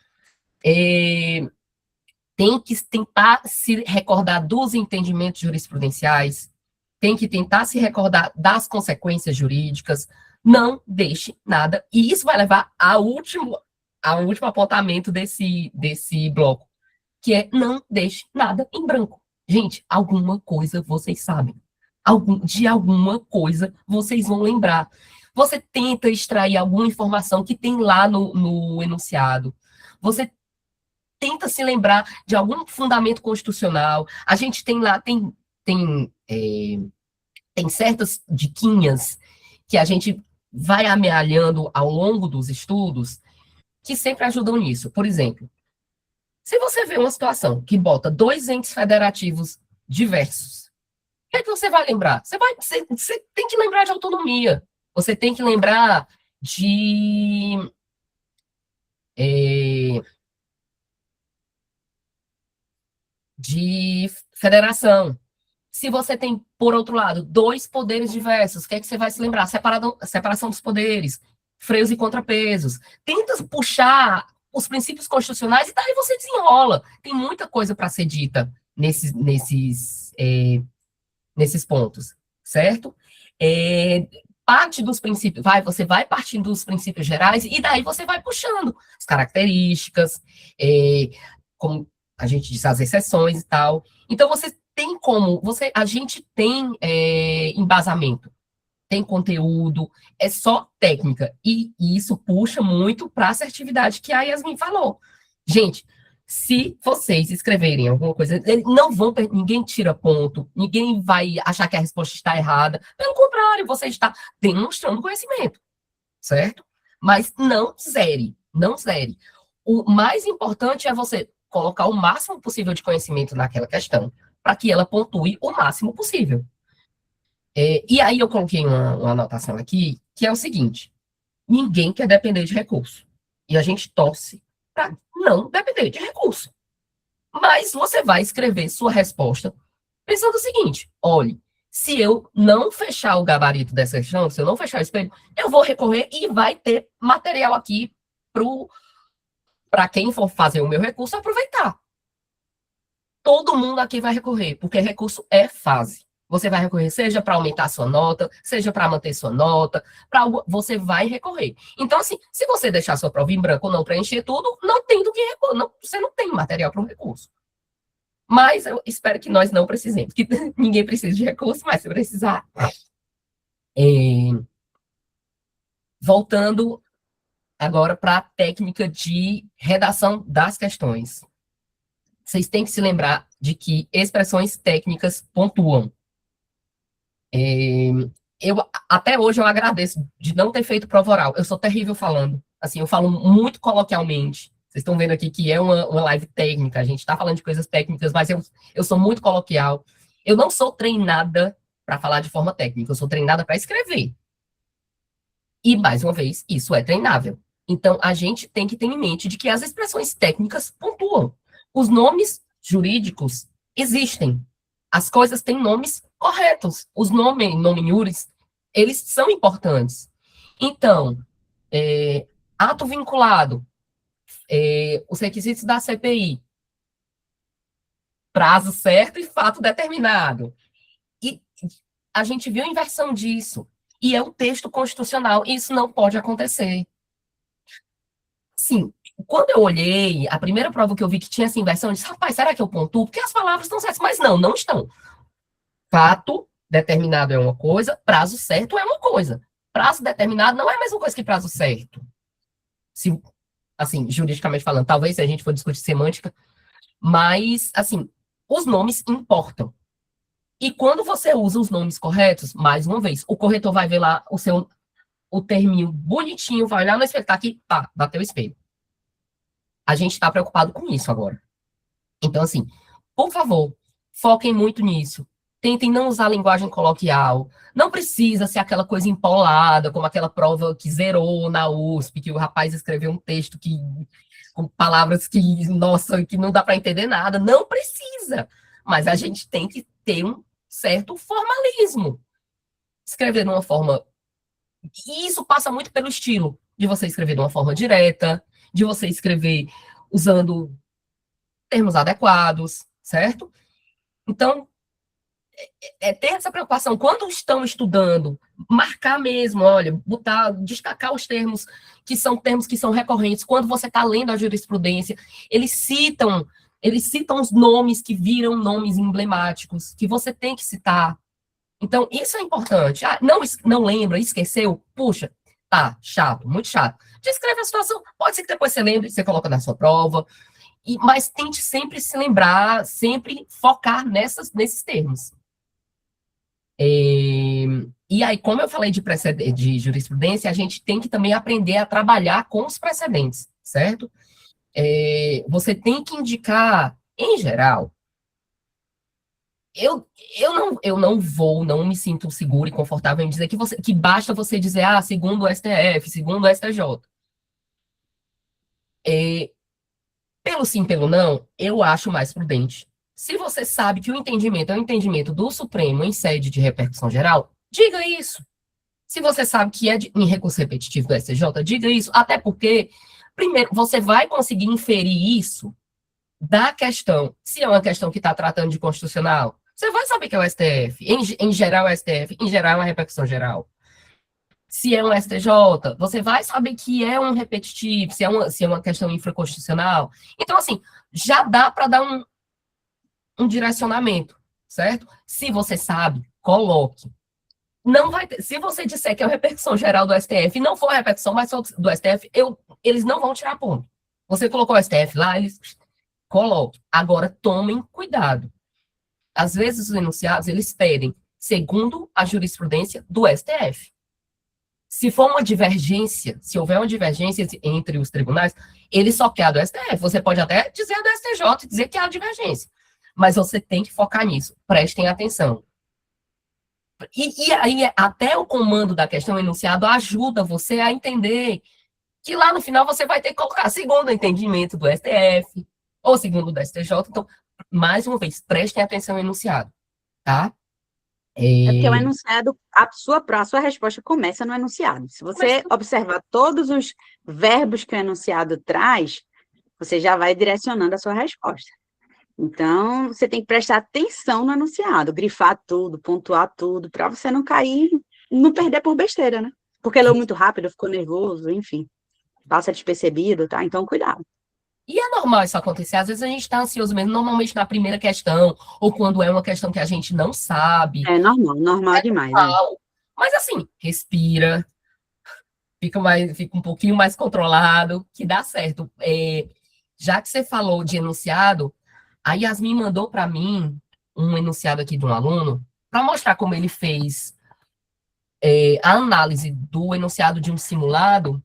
Speaker 2: Tem que tentar se recordar dos entendimentos jurisprudenciais, tem que tentar se recordar das consequências jurídicas, não deixe nada, e isso vai levar ao último apontamento desse bloco, que é não deixe nada em branco. Gente, alguma coisa vocês sabem, de alguma coisa vocês vão lembrar. Você tenta extrair alguma informação que tem lá no enunciado, você tenta se lembrar de algum fundamento constitucional. A gente tem lá, tem certas diquinhas que a gente vai amealhando ao longo dos estudos que sempre ajudam nisso. Por exemplo, se você vê uma situação que bota dois entes federativos diversos, o que é que você vai lembrar? Você tem que lembrar de autonomia. Você tem que lembrar de federação. Se você tem, por outro lado, dois poderes diversos, o que é que você vai se lembrar? Separação dos poderes, freios e contrapesos. Tenta puxar os princípios constitucionais e daí você desenrola. Tem muita coisa para ser dita nesses pontos, certo? Parte dos princípios, você vai partindo dos princípios gerais e daí você vai puxando as características, como a gente diz, as exceções e tal. Então, você tem a gente tem embasamento, tem conteúdo, é só técnica. E isso puxa muito para a assertividade que a Yasmin falou. Gente, se vocês escreverem alguma coisa, ninguém tira ponto, ninguém vai achar que a resposta está errada. Pelo contrário, você está demonstrando conhecimento, certo? Mas não zere. O mais importante é você colocar o máximo possível de conhecimento naquela questão, para que ela pontue o máximo possível. E aí eu coloquei uma anotação aqui, que é o seguinte: ninguém quer depender de recurso. E a gente torce para não depender de recurso. Mas você vai escrever sua resposta pensando o seguinte: olhe, se eu não fechar o gabarito dessa questão, se eu não fechar o espelho, eu vou recorrer e vai ter material aqui para quem for fazer o meu recurso aproveitar. Todo mundo aqui vai recorrer, porque recurso é fase. Você vai recorrer, seja para aumentar sua nota, seja para manter sua nota, você vai recorrer. Então, assim, se você deixar sua prova em branco ou não preencher tudo, não tem do que recorrer, você não tem material para um recurso. Mas eu espero que nós não precisemos, que ninguém precise de recurso, mas se precisar. Voltando agora para a técnica de redação das questões. Vocês têm que se lembrar de que expressões técnicas pontuam. Até hoje eu agradeço de não ter feito prova oral. Eu sou terrível falando. Assim, eu falo muito coloquialmente. Vocês estão vendo aqui que é uma live técnica. A gente está falando de coisas técnicas, mas eu sou muito coloquial. Eu não sou treinada para falar de forma técnica, eu sou treinada para escrever. E, mais uma vez, isso é treinável. Então, a gente tem que ter em mente de que as expressões técnicas pontuam. Os nomes jurídicos existem. As coisas têm nomes corretos. Os nome iuris, eles são importantes. Então, ato vinculado, os requisitos da CPI, prazo certo e fato determinado. E a gente viu a inversão disso. E é um texto constitucional. E isso não pode acontecer. Sim, quando eu olhei, a primeira prova que eu vi que tinha essa inversão, eu disse, rapaz, será que eu pontuo? Porque as palavras estão certas. Mas não, não estão. Fato determinado é uma coisa, prazo certo é uma coisa. Prazo determinado não é a mesma coisa que prazo certo. Se, assim, juridicamente falando, talvez se a gente for discutir semântica, mas, assim, os nomes importam. E quando você usa os nomes corretos, mais uma vez, o corretor vai ver lá o terminho bonitinho, vai olhar no espelho, tá aqui, pá, bateu o espelho. A gente está preocupado com isso agora. Então, assim, por favor, foquem muito nisso. Tentem não usar linguagem coloquial. Não precisa ser aquela coisa empolada, como aquela prova que zerou na USP, que o rapaz escreveu um texto com palavras que, nossa, que não dá para entender nada. Não precisa. Mas a gente tem que ter um certo formalismo. Escrever de uma forma... E isso passa muito pelo estilo, de você escrever de uma forma direta, de você escrever usando termos adequados, certo? Então, ter essa preocupação, quando estão estudando, marcar mesmo, olha, destacar os termos que são recorrentes, quando você está lendo a jurisprudência, eles citam os nomes que viram nomes emblemáticos, que você tem que citar. Então, isso é importante. Não lembra, esqueceu? Puxa, tá, chato, muito chato. Descreve a situação, pode ser que depois você lembre, você coloca na sua prova, mas tente sempre se lembrar, sempre focar nesses termos. E aí, como eu falei de jurisprudência, a gente tem que também aprender a trabalhar com os precedentes, certo? Você tem que indicar, em geral, eu não me sinto seguro e confortável em dizer que basta você dizer, segundo o STF, segundo o STJ. Pelo sim, pelo não, eu acho mais prudente. Se você sabe que o entendimento é um entendimento do Supremo em sede de repercussão geral, diga isso. Se você sabe que é em recurso repetitivo do STJ, diga isso. Até porque, primeiro, você vai conseguir inferir isso da questão. Se é uma questão que está tratando de constitucional, você vai saber que é o STF. Em geral, é o STF. Em geral, é uma repercussão geral. Se é um STJ, você vai saber que é um repetitivo, se é uma questão infraconstitucional. Então, assim, já dá para dar um direcionamento, certo? Se você sabe, coloque. Não vai ter, se você disser que é a repercussão geral do STF e não for a repercussão mais do STF, eles não vão tirar ponto. Você colocou o STF lá, eles coloquem. Agora, tomem cuidado. Às vezes, os enunciados, eles pedem, segundo a jurisprudência do STF. Se for uma divergência, se houver uma divergência entre os tribunais, ele só quer a do STF. Você pode até dizer a do STJ, dizer que é a divergência. Mas você tem que focar nisso. Prestem atenção. E aí, até o comando da questão enunciado ajuda você a entender que lá no final você vai ter que colocar segundo o entendimento do STF ou segundo do STJ. Então, mais uma vez, prestem atenção ao enunciado, tá?
Speaker 1: Porque o enunciado, a sua resposta começa no enunciado. Se você observar todos os verbos que o enunciado traz, você já vai direcionando a sua resposta. Então, você tem que prestar atenção no enunciado, grifar tudo, pontuar tudo, para você não cair, não perder por besteira, né? Porque leu muito rápido, ficou nervoso, enfim, passa despercebido, tá? Então, cuidado.
Speaker 2: E é normal isso acontecer, às vezes a gente está ansioso mesmo, normalmente na primeira questão, ou quando é uma questão que a gente não sabe.
Speaker 1: É normal demais.
Speaker 2: Normal. Né? Mas assim, respira, fica um pouquinho mais controlado, que dá certo. Já que você falou de enunciado, a Yasmin mandou para mim um enunciado aqui de um aluno, para mostrar como ele fez a análise do enunciado de um simulado,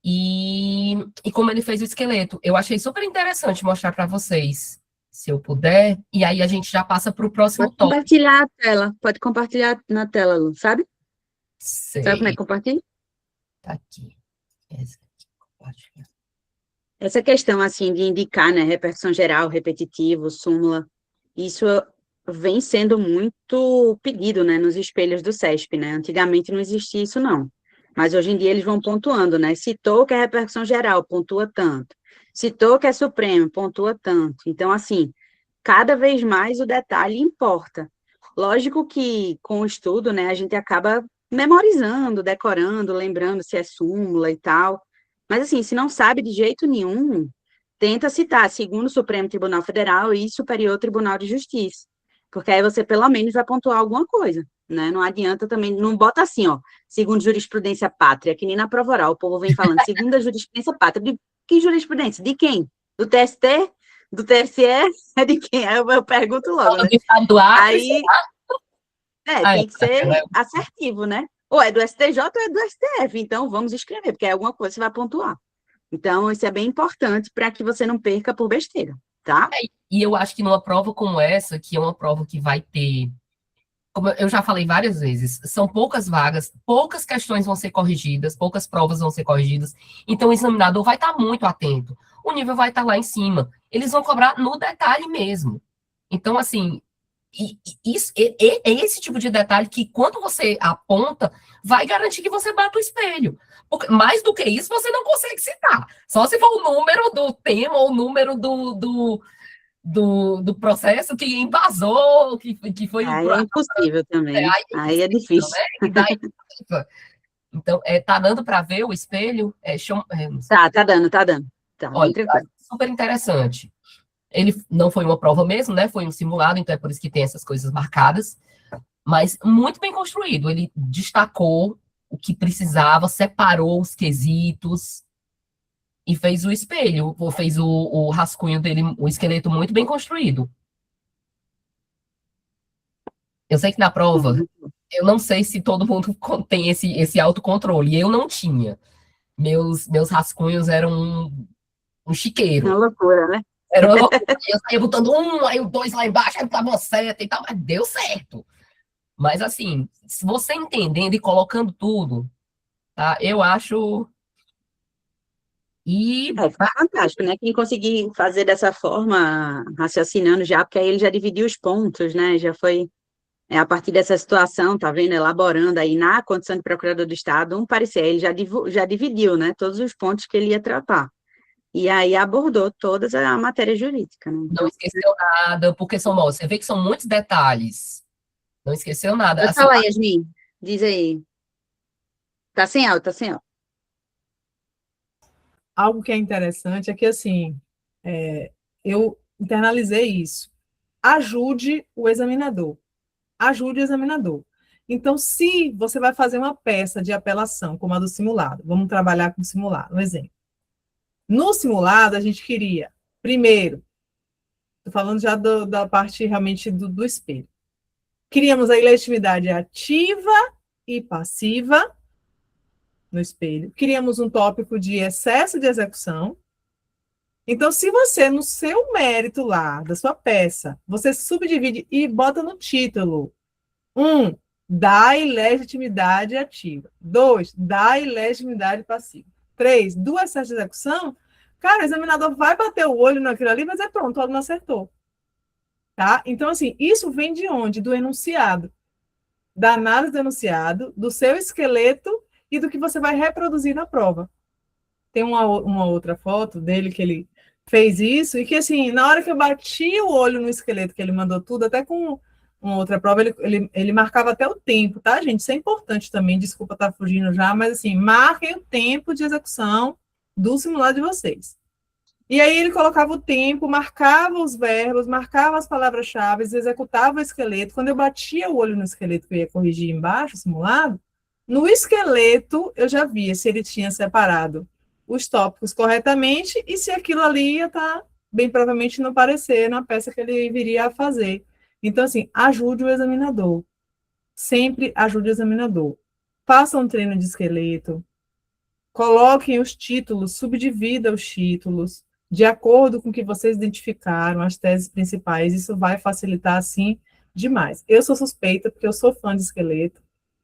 Speaker 2: e como ele fez o esqueleto. Eu achei super interessante mostrar para vocês. se eu puder, e aí a gente já passa para o próximo
Speaker 1: Pode
Speaker 2: tópico.
Speaker 1: compartilhar a tela. Pode compartilhar na tela, Lu, sabe? Sabe como é
Speaker 2: Sei,
Speaker 1: que compartilha?
Speaker 2: tá aqui. Essa aqui, compartilhar.
Speaker 1: Essa questão, assim, de indicar, né, repercussão geral, repetitivo, súmula, isso vem sendo muito pedido, né, nos espelhos do CESP, né? Antigamente não existia isso, não. Mas hoje em dia eles vão pontuando, né? Citou que é repercussão geral, pontua tanto. Citou que é supremo, pontua tanto. Então, assim, cada vez mais o detalhe importa. Lógico que com o estudo, né, a gente acaba memorizando, decorando, lembrando se é súmula e tal. Mas, assim, se não sabe de jeito nenhum, tenta citar segundo o Supremo Tribunal Federal e Superior Tribunal de Justiça. Porque aí você, pelo menos, vai pontuar alguma coisa, né? Não adianta também, não bota assim, ó, segundo jurisprudência pátria, que nem na prova oral, o povo vem falando, segundo a jurisprudência pátria. De que jurisprudência? De quem? Do TST? Do TSE? É de quem? Aí eu pergunto logo, né?
Speaker 2: Do estado do Acre,
Speaker 1: Aí,
Speaker 2: ah, é,
Speaker 1: tem que ser assertivo, né? Ou é do STJ ou é do STF, então vamos escrever, porque é alguma coisa que você vai pontuar. Então, isso é bem importante para que você não perca por besteira, tá?
Speaker 2: e eu acho que numa prova como essa, que é uma prova que vai ter, como eu já falei várias vezes, são poucas vagas, poucas questões vão ser corrigidas, poucas provas vão ser corrigidas, então o examinador vai estar muito atento, o nível vai estar lá em cima, eles vão cobrar no detalhe mesmo. Então, assim, isso, é esse tipo de detalhe que, quando você aponta, vai garantir que você bata o espelho. Porque, mais do que isso, você não consegue citar. Só se for o número do tema ou o número do processo que embasou, que foi o.
Speaker 1: Aí é impossível também.
Speaker 2: Aí é
Speaker 1: Aí é
Speaker 2: impossível, né?
Speaker 1: difícil.
Speaker 2: E daí, então, tá dando para ver o espelho?
Speaker 1: Tá dando, tá dando. Tá bem
Speaker 2: Olha,
Speaker 1: tranquilo.
Speaker 2: super interessante. Ele não foi uma prova mesmo, né? Foi um simulado, então é por isso que tem essas coisas marcadas. Mas muito bem construído. Ele destacou o que precisava, separou os quesitos e fez o espelho, ou fez o rascunho dele, o esqueleto muito bem construído. Eu sei que na prova, eu não sei se todo mundo tem esse autocontrole, e eu não tinha. Meus rascunhos eram um
Speaker 1: É uma
Speaker 2: chiqueiro.
Speaker 1: loucura, né?
Speaker 2: Era uma loucura. Eu saía botando um, aí o dois lá embaixo, aí botava uma seta e tal, mas deu certo. Mas assim, se você entendendo e colocando tudo, tá? Eu acho. E
Speaker 1: É, foi fantástico, né? Quem conseguir fazer dessa forma, raciocinando já, porque aí ele já dividiu os pontos, né? Já foi, a partir dessa situação, tá vendo? Elaborando aí na condição de procurador do Estado, um parecer, ele já dividiu, né? Todos os pontos que ele ia tratar. E aí abordou toda a matéria jurídica, né?
Speaker 2: não
Speaker 1: Então,
Speaker 2: esqueceu nada, porque você vê que são muitos detalhes. Não esqueceu nada.
Speaker 1: pode
Speaker 2: Assim,
Speaker 1: falar, Yasmin. Diz aí. Tá sem áudio, tá sem áudio.
Speaker 3: Algo que é interessante é que, assim, eu internalizei isso. Ajude o examinador. Ajude o examinador. Então, se você vai fazer uma peça de apelação, como a do simulado, vamos trabalhar com o simulado, um exemplo. No simulado, a gente queria, primeiro, estou falando já da parte realmente do espelho. Queríamos a ilegitimidade ativa e passiva no espelho. Queríamos um tópico de excesso de execução. Então, se você, no seu mérito lá, da sua peça, você subdivide e bota no título: 1, dá ilegitimidade ativa. 2, dá ilegitimidade passiva. 3, do excesso de execução, cara, o examinador vai bater o olho naquilo ali, mas é pronto, o aluno acertou. Tá? Então, assim, isso vem de onde? Do enunciado. Da análise do enunciado, do seu esqueleto e do que você vai reproduzir na prova. Tem uma outra foto dele que ele fez isso, e que, assim, na hora que eu bati o olho no esqueleto, que ele mandou tudo, até com uma outra prova, ele marcava até o tempo, tá, gente? Isso é importante também, desculpa estar fugindo já, mas, assim, marquem o tempo de execução do simulado de vocês. E aí ele colocava o tempo, marcava os verbos, marcava as palavras-chave, executava o esqueleto. Quando eu batia o olho no esqueleto que eu ia corrigir embaixo, o simulado, no esqueleto eu já via se ele tinha separado os tópicos corretamente e se aquilo ali ia estar, bem provavelmente, no parecer, na peça que ele viria a fazer. Então, assim, ajude o examinador. Sempre ajude o examinador. Faça um treino de esqueleto, coloquem os títulos, subdivida os títulos, de acordo com o que vocês identificaram, as teses principais, isso vai facilitar, assim, demais. Eu sou suspeita, porque eu sou fã de esqueleto,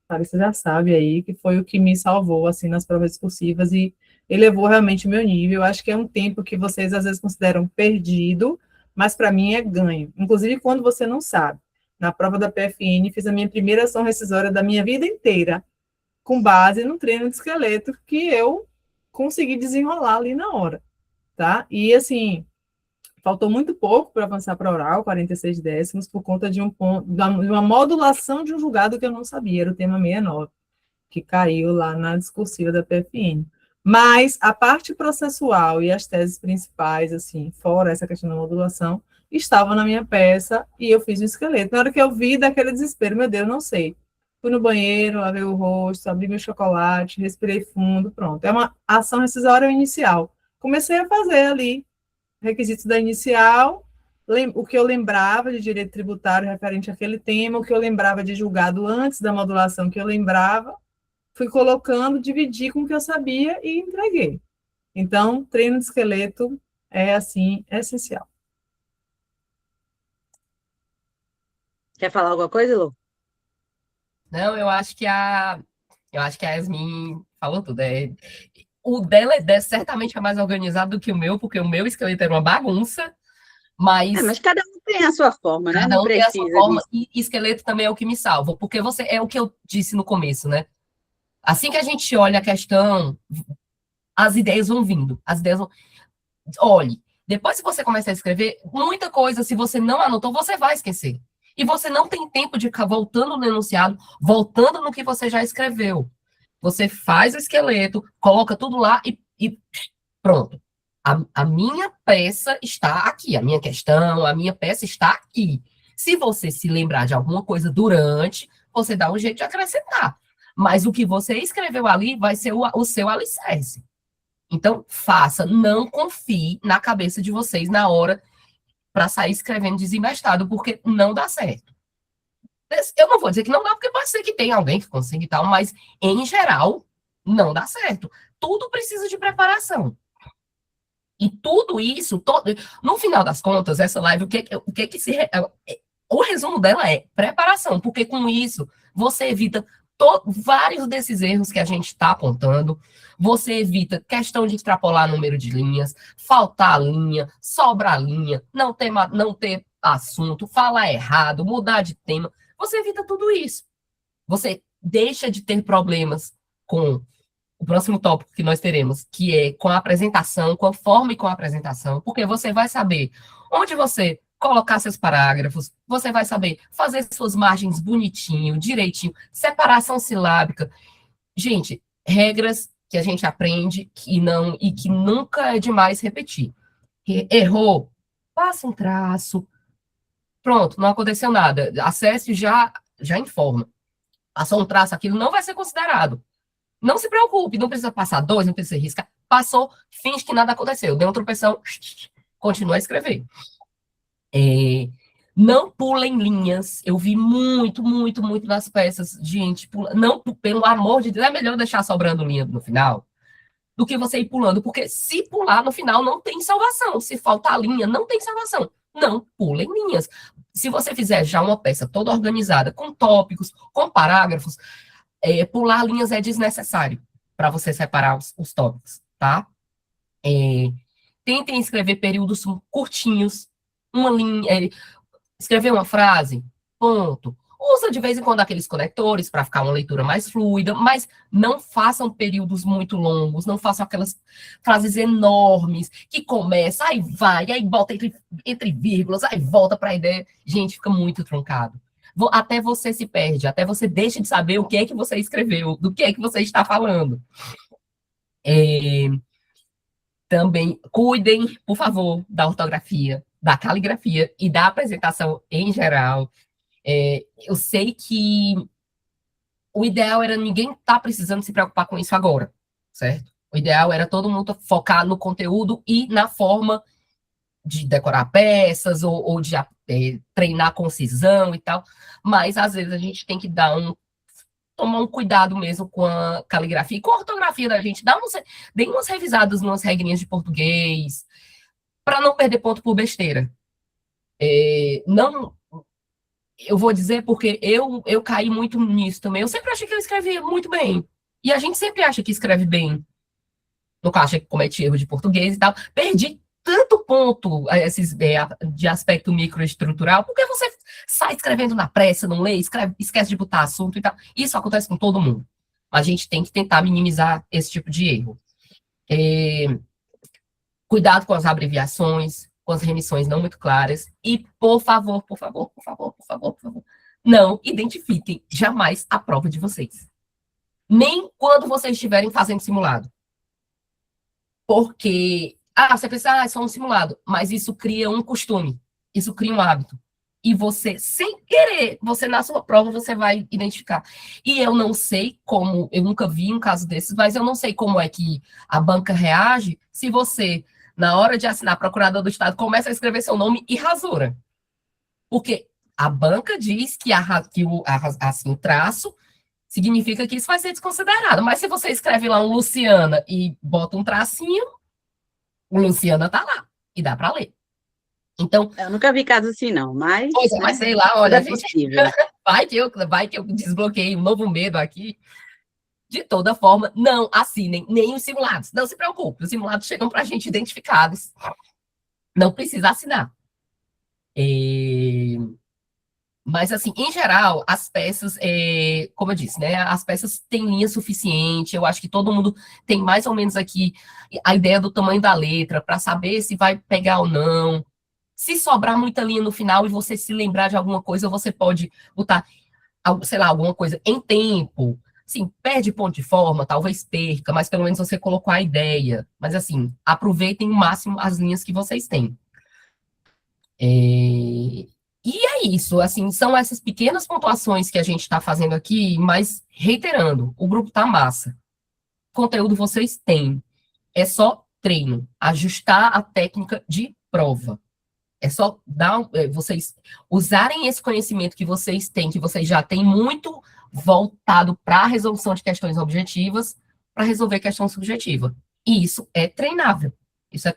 Speaker 3: Larissa já sabe aí, que foi o que me salvou, assim, nas provas discursivas e elevou realmente o meu nível. Eu acho que é um tempo que vocês, às vezes, consideram perdido, mas para mim é ganho. Inclusive, quando você não sabe. Na prova da PFN, fiz a minha primeira ação rescisória da minha vida inteira, com base no treino de esqueleto que eu consegui desenrolar ali na hora, tá? E, assim, faltou muito pouco para avançar para oral, 46 décimos, por conta de uma modulação de um julgado que eu não sabia, era o tema 69, que caiu lá na discursiva da PFN. Mas a parte processual e as teses principais, assim, fora essa questão da modulação, estavam na minha peça e eu fiz o esqueleto. Na hora que eu vi, daquele desespero, meu Deus, não sei. Fui no banheiro, lavei o rosto, abri meu chocolate, respirei fundo, pronto. É uma ação rescisória inicial. Comecei a fazer ali requisitos da inicial, o que eu lembrava de direito tributário referente àquele tema, o que eu lembrava de julgado antes da modulação que eu lembrava, fui colocando, dividi com o que eu sabia e entreguei. Então, treino de esqueleto é, assim, essencial.
Speaker 1: Quer falar alguma coisa, Lu?
Speaker 2: Não, eu acho que a Yasmin falou tudo. O dela certamente é mais organizado do que o meu, porque o meu esqueleto era uma bagunça, mas
Speaker 1: Mas cada um tem a sua forma, né?
Speaker 2: cada
Speaker 1: Não
Speaker 2: um tem a sua
Speaker 1: precisa
Speaker 2: forma,
Speaker 1: disso.
Speaker 2: e esqueleto também é o que me salva, porque você é o que eu disse no começo, né? Assim que a gente olha a questão, as ideias vão vindo, as ideias vão. Olhe, depois que você começa a escrever, muita coisa, se você não anotou, você vai esquecer. E você não tem tempo de ficar voltando no enunciado, voltando no que você já escreveu. Você faz o esqueleto, coloca tudo lá e pronto. A minha peça está aqui, a minha questão, a minha peça está aqui. Se você se lembrar de alguma coisa durante, você dá um jeito de acrescentar. Mas o que você escreveu ali vai ser o seu alicerce. Então, faça, não confie na cabeça de vocês na hora para sair escrevendo desinvestado, porque não dá certo. Eu não vou dizer que não dá, porque pode ser que tenha alguém que consiga e tal, mas, em geral, não dá certo. Tudo precisa de preparação. E tudo isso, no final das contas, essa live, o resumo dela é preparação, porque com isso você evita vários desses erros que a gente está apontando, você evita questão de extrapolar número de linhas, faltar linha, sobrar linha, não ter assunto, falar errado, mudar de tema, você evita tudo isso. Você deixa de ter problemas com o próximo tópico que nós teremos, que é com a apresentação, com a forma e com a apresentação, porque você vai saber onde você colocar seus parágrafos, você vai saber fazer suas margens bonitinho, direitinho, separação silábica. Gente, regras que a gente aprende que nunca é demais repetir. Errou, passa um traço, pronto, não aconteceu nada. Acesse e já informa. Passou um traço, aquilo não vai ser considerado. Não se preocupe, não precisa passar dois, não precisa riscar. Passou, finge que nada aconteceu. Deu uma tropeção, continua a escrever. Não pulem linhas. Eu vi muito, muito, muito nas peças, gente. Não, pelo amor de Deus, é melhor deixar sobrando linha no final do que você ir pulando, porque se pular no final não tem salvação. Se faltar linha, não tem salvação. Não pulem linhas. Se você fizer já uma peça toda organizada, com tópicos, com parágrafos, pular linhas é desnecessário para você separar os tópicos, tá? Tentem escrever períodos curtinhos, uma linha, escrever uma frase, ponto. Usa de vez em quando aqueles conectores para ficar uma leitura mais fluida, mas não façam períodos muito longos, não façam aquelas frases enormes que começa, aí vai, aí bota entre vírgulas, aí volta para a ideia. Gente, fica muito truncado. Até você se perde, até você deixa de saber o que é que você escreveu, do que é que você está falando. Também cuidem, por favor, da ortografia, da caligrafia e da apresentação em geral. Eu sei que o ideal era ninguém estar precisando se preocupar com isso agora, certo? O ideal era todo mundo focar no conteúdo e na forma de decorar peças ou de treinar concisão e tal, mas às vezes a gente tem que tomar um cuidado mesmo com a caligrafia e com a ortografia da gente. Dê umas revisadas, umas regrinhas de português, para não perder ponto por besteira. Não, eu vou dizer porque eu caí muito nisso também. Eu sempre achei que eu escrevia muito bem. E a gente sempre acha que escreve bem. No caso, acha que comete erro de português e tal. Perdi tanto ponto de aspecto microestrutural, porque você sai escrevendo na pressa, não lê, esquece de botar assunto e tal. Isso acontece com todo mundo. A gente tem que tentar minimizar esse tipo de erro. Cuidado com as abreviações, com as remissões não muito claras. E, por favor, não identifiquem jamais a prova de vocês. Nem quando vocês estiverem fazendo simulado. Porque, você pensa, é só um simulado. Mas isso cria um costume. Isso cria um hábito. E você, sem querer, na sua prova, você vai identificar. E eu não sei como, eu nunca vi um caso desses, mas eu não sei como é que a banca reage se você, na hora de assinar procurador do Estado, começa a escrever seu nome e rasura. Porque a banca diz que o traço significa que isso vai ser desconsiderado. Mas se você escreve lá um Luciana e bota um tracinho, o Luciana tá lá. E dá para ler. Então,
Speaker 1: eu nunca vi caso assim, não, mas...
Speaker 2: Pois é, mas sei lá, olha,
Speaker 1: é possível.
Speaker 2: vai que eu desbloqueei um novo medo aqui. De toda forma, não assinem nem os simulados. Não se preocupe, os simulados chegam para a gente identificados. Não precisa assinar. Mas, assim, em geral, as peças, como eu disse, né? As peças têm linha suficiente. Eu acho que todo mundo tem mais ou menos aqui a ideia do tamanho da letra para saber se vai pegar ou não. Se sobrar muita linha no final e você se lembrar de alguma coisa, você pode botar, sei lá, alguma coisa em tempo. Assim, perde ponto de forma, talvez perca, mas pelo menos você colocou a ideia. Mas, assim, aproveitem o máximo as linhas que vocês têm. E é isso, assim, são essas pequenas pontuações que a gente está fazendo aqui, mas, reiterando, o grupo tá massa. Conteúdo vocês têm. É só treino, ajustar a técnica de prova. É só vocês usarem esse conhecimento que vocês têm, que vocês já têm muito voltado para a resolução de questões objetivas, para resolver questão subjetiva. E isso é treinável. Isso é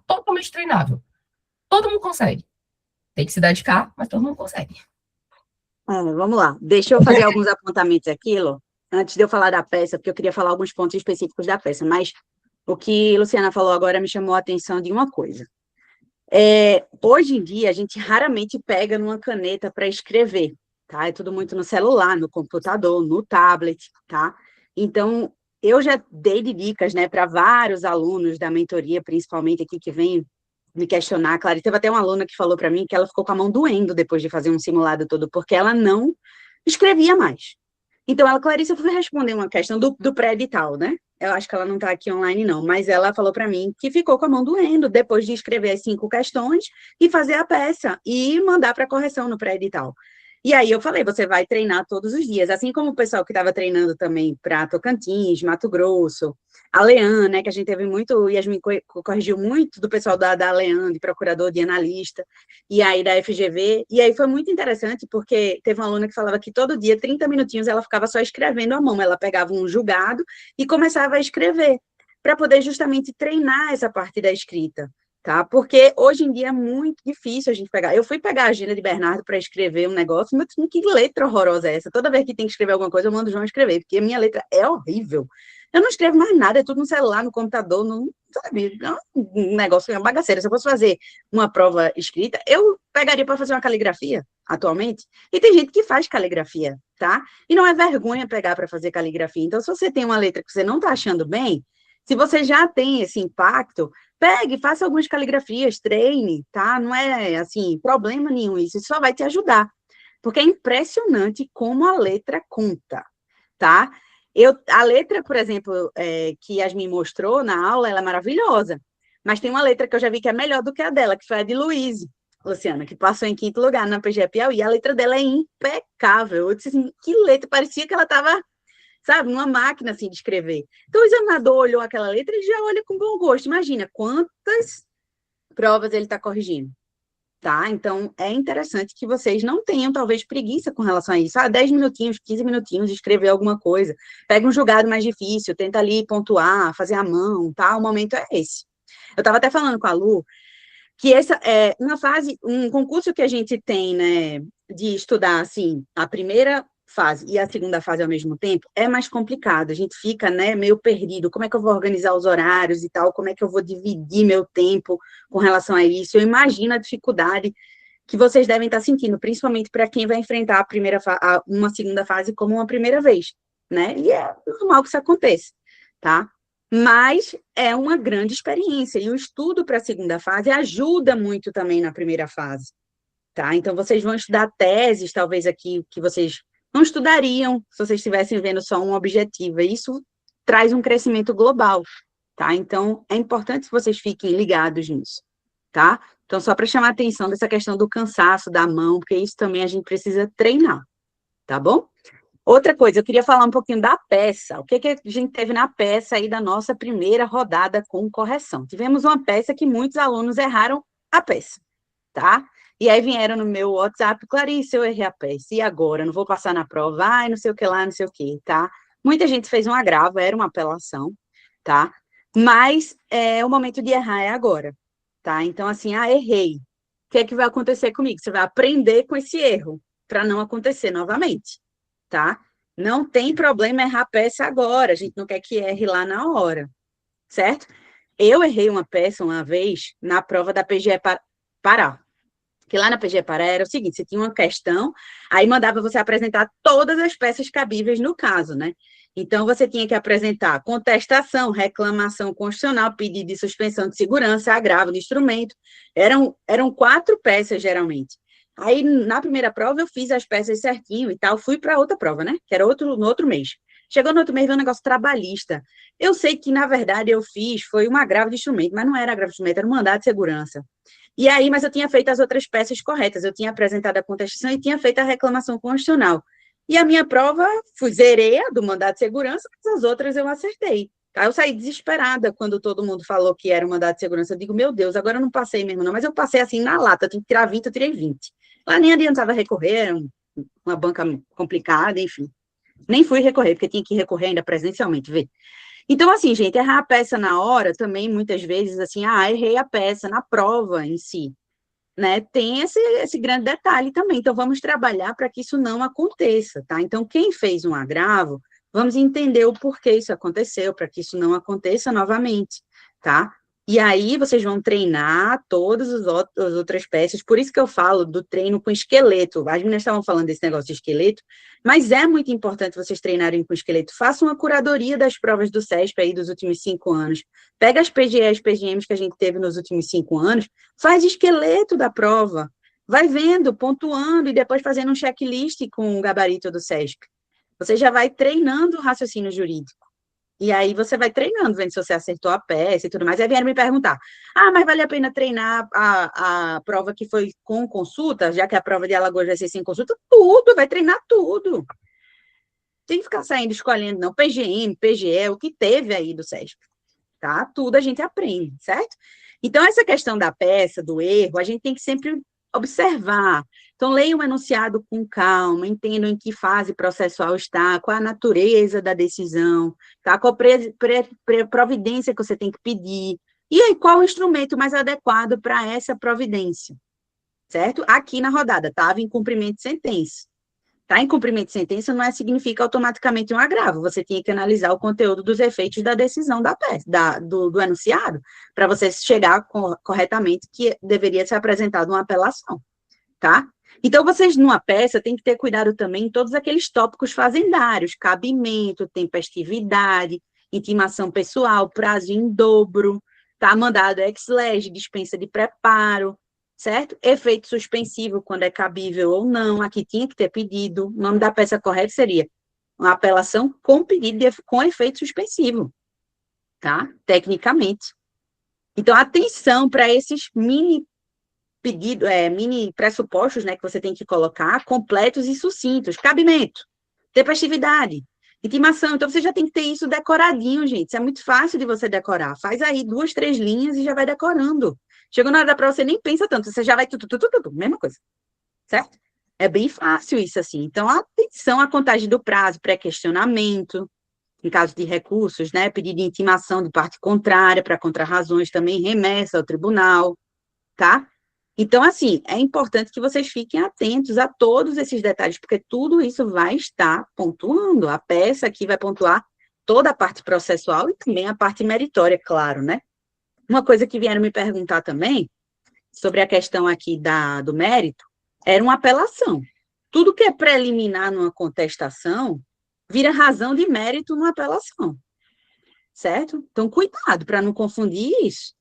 Speaker 2: totalmente treinável. Todo mundo consegue. Tem que se dedicar, mas todo mundo consegue.
Speaker 1: Vamos lá. Deixa eu fazer alguns apontamentos aqui, Lô, antes de eu falar da peça, porque eu queria falar alguns pontos específicos da peça, mas o que a Luciana falou agora me chamou a atenção de uma coisa. Hoje em dia, a gente raramente pega numa caneta para escrever, tá? É tudo muito no celular, no computador, no tablet, tá? Então, eu já dei dicas, né, para vários alunos da mentoria, principalmente aqui, que vem me questionar. Claro, teve até uma aluna que falou para mim que ela ficou com a mão doendo depois de fazer um simulado todo, porque ela não escrevia mais. Então, Clarice, eu fui responder uma questão do pré-edital, né? Eu acho que ela não está aqui online, não, mas ela falou para mim que ficou com a mão doendo depois de escrever as 5 questões e fazer a peça e mandar para correção no pré-edital. E aí eu falei, você vai treinar todos os dias, assim como o pessoal que estava treinando também para Tocantins, Mato Grosso, a Lean, né, que a gente teve muito, Yasmin corrigiu muito do pessoal da Lean, de procurador, de analista, e aí da FGV, e aí foi muito interessante, porque teve uma aluna que falava que todo dia, 30 minutinhos, ela ficava só escrevendo à mão, ela pegava um julgado e começava a escrever, para poder justamente treinar essa parte da escrita. Tá? Porque hoje em dia é muito difícil a gente pegar. Eu fui pegar a Gina de Bernardo para escrever um negócio, mas que letra horrorosa é essa? Toda vez que tem que escrever alguma coisa, eu mando o João escrever, porque a minha letra é horrível. Eu não escrevo mais nada, é tudo no celular, no computador, não, sabe? É um negócio, é uma bagaceira. Se eu fosse fazer uma prova escrita, eu pegaria para fazer uma caligrafia, atualmente. E tem gente que faz caligrafia, tá? E não é vergonha pegar para fazer caligrafia. Então, se você tem uma letra que você não está achando bem, se você já tem esse impacto, pegue, faça algumas caligrafias, treine, tá? Não é, assim, problema nenhum isso só vai te ajudar. Porque é impressionante como a letra conta, tá? A letra, por exemplo, que Yasmin mostrou na aula, ela é maravilhosa. Mas tem uma letra que eu já vi que é melhor do que a dela, que foi a de Luíse, Luciana, que passou em 5º lugar na PGE Piauí. A letra dela é impecável. Eu disse assim, que letra, parecia que ela estava, sabe, numa máquina, assim, de escrever. Então, o examinador olhou aquela letra e já olha com bom gosto. Imagina quantas provas ele está corrigindo, tá? Então, é interessante que vocês não tenham, talvez, preguiça com relação a isso. 10 minutinhos, 15 minutinhos, escrever alguma coisa. Pega um julgado mais difícil, tenta ali pontuar, fazer a mão, tá? O momento é esse. Eu estava até falando com a Lu, que essa é uma fase, um concurso que a gente tem, né, de estudar, assim, a primeira fase e a segunda fase ao mesmo tempo, é mais complicado, a gente fica, né, meio perdido, como é que eu vou organizar os horários e tal, como é que eu vou dividir meu tempo com relação a isso, eu imagino a dificuldade que vocês devem estar sentindo, principalmente para quem vai enfrentar uma segunda fase como uma primeira vez, né, e é normal que isso aconteça, tá? Mas é uma grande experiência, e o estudo para a segunda fase ajuda muito também na primeira fase, tá? Então, vocês vão estudar teses, talvez aqui, que vocês não estudariam se vocês estivessem vendo só um objetivo, e isso traz um crescimento global, tá? Então, é importante que vocês fiquem ligados nisso, tá? Então, só para chamar a atenção dessa questão do cansaço da mão, porque isso também a gente precisa treinar, tá bom? Outra coisa, eu queria falar um pouquinho da peça. O que a gente teve na peça aí da nossa primeira rodada com correção? Tivemos uma peça que muitos alunos erraram a peça, tá? E aí vieram no meu WhatsApp, Clarice, eu errei a peça, e agora? Não vou passar na prova, ai, não sei o que lá, não sei o que, tá? Muita gente fez um agravo, era uma apelação, tá? Mas o momento de errar é agora, tá? Então, assim, errei. O que é que vai acontecer comigo? Você vai aprender com esse erro, para não acontecer novamente, tá? Não tem problema errar a peça agora, a gente não quer que erre lá na hora, certo? Eu errei uma peça uma vez na prova da PGE Pará, que lá na PGE Pará era o seguinte, você tinha uma questão, aí mandava você apresentar todas as peças cabíveis no caso, né? Então, você tinha que apresentar contestação, reclamação constitucional, pedido de suspensão de segurança, agravo de instrumento, eram 4 peças, geralmente. Aí, na primeira prova, eu fiz as peças certinho e tal, fui para outra prova, né? Que era no outro mês. Chegou no outro mês, veio um negócio trabalhista. Eu sei que, na verdade, eu fiz, foi um agravo de instrumento, mas não era agravo de instrumento, era um mandado de segurança. E aí, mas eu tinha feito as outras peças corretas, eu tinha apresentado a contestação e tinha feito a reclamação constitucional. E a minha prova, zerei a do mandado de segurança, mas as outras eu acertei. Aí eu saí desesperada quando todo mundo falou que era um mandado de segurança. Eu digo, meu Deus, agora eu não passei mesmo, não. Mas eu passei assim na lata, eu tinha que tirar 20, eu tirei 20. Lá nem adiantava recorrer, era uma banca complicada, enfim. Nem fui recorrer, porque tinha que recorrer ainda presencialmente, ver. Então, assim, gente, errar a peça na hora também, muitas vezes, assim, errei a peça na prova em si, né? Tem esse grande detalhe também. Então, vamos trabalhar para que isso não aconteça, tá? Então, quem fez um agravo, vamos entender o porquê isso aconteceu, para que isso não aconteça novamente, tá? E aí, vocês vão treinar todas as outras peças, por isso que eu falo do treino com esqueleto. As meninas estavam falando desse negócio de esqueleto, mas é muito importante vocês treinarem com esqueleto. Façam uma curadoria das provas do CESP aí dos últimos 5 anos. Pega as PGEs, PGMs que a gente teve nos últimos 5 anos, faz esqueleto da prova, vai vendo, pontuando e depois fazendo um checklist com o gabarito do CESP. Você já vai treinando o raciocínio jurídico. E aí você vai treinando, vendo se você acertou a peça e tudo mais. Aí vieram me perguntar, mas vale a pena treinar a prova que foi com consulta, já que a prova de Alagoas vai ser sem consulta? Tudo, vai treinar tudo. Tem que ficar saindo, escolhendo, não, PGM, PGE, o que teve aí do CESP, tá? Tudo a gente aprende, certo? Então, essa questão da peça, do erro, a gente tem que sempre observar. Então, leiam o enunciado com calma, entendam em que fase processual está, qual a natureza da decisão, tá? Qual a providência que você tem que pedir, e aí qual o instrumento mais adequado para essa providência, certo? Aqui na rodada, estava em cumprimento de sentença. Tá em cumprimento de sentença não significa automaticamente um agravo, você tinha que analisar o conteúdo dos efeitos da decisão da peça, do enunciado, para você chegar corretamente que deveria ser apresentada uma apelação, tá? Então, vocês, numa peça, tem que ter cuidado também em todos aqueles tópicos fazendários, cabimento, tempestividade, intimação pessoal, prazo em dobro, tá? Mandado ex lege, dispensa de preparo, certo? Efeito suspensivo, quando é cabível ou não, aqui tinha que ter pedido, o nome da peça correta seria uma apelação com pedido com efeito suspensivo, tá? Tecnicamente. Então, atenção para esses mini pressupostos, né, que você tem que colocar, completos e sucintos. Cabimento, tempestividade, intimação. Então, você já tem que ter isso decoradinho, gente. Isso é muito fácil de você decorar. Faz aí 2, 3 linhas e já vai decorando. Chegou na hora da prova, você nem pensa tanto, você já vai tudo, mesma coisa, certo? É bem fácil isso, assim. Então, atenção à contagem do prazo, pré-questionamento, em caso de recursos, né, pedido de intimação de parte contrária para contrarrazões, também remessa ao tribunal, tá? Então, assim, é importante que vocês fiquem atentos a todos esses detalhes, porque tudo isso vai estar pontuando. A peça aqui vai pontuar toda a parte processual e também a parte meritória, claro, né? Uma coisa que vieram me perguntar também, sobre a questão aqui do mérito, era uma apelação. Tudo que é preliminar numa contestação vira razão de mérito numa apelação, certo? Então, cuidado para não confundir isso.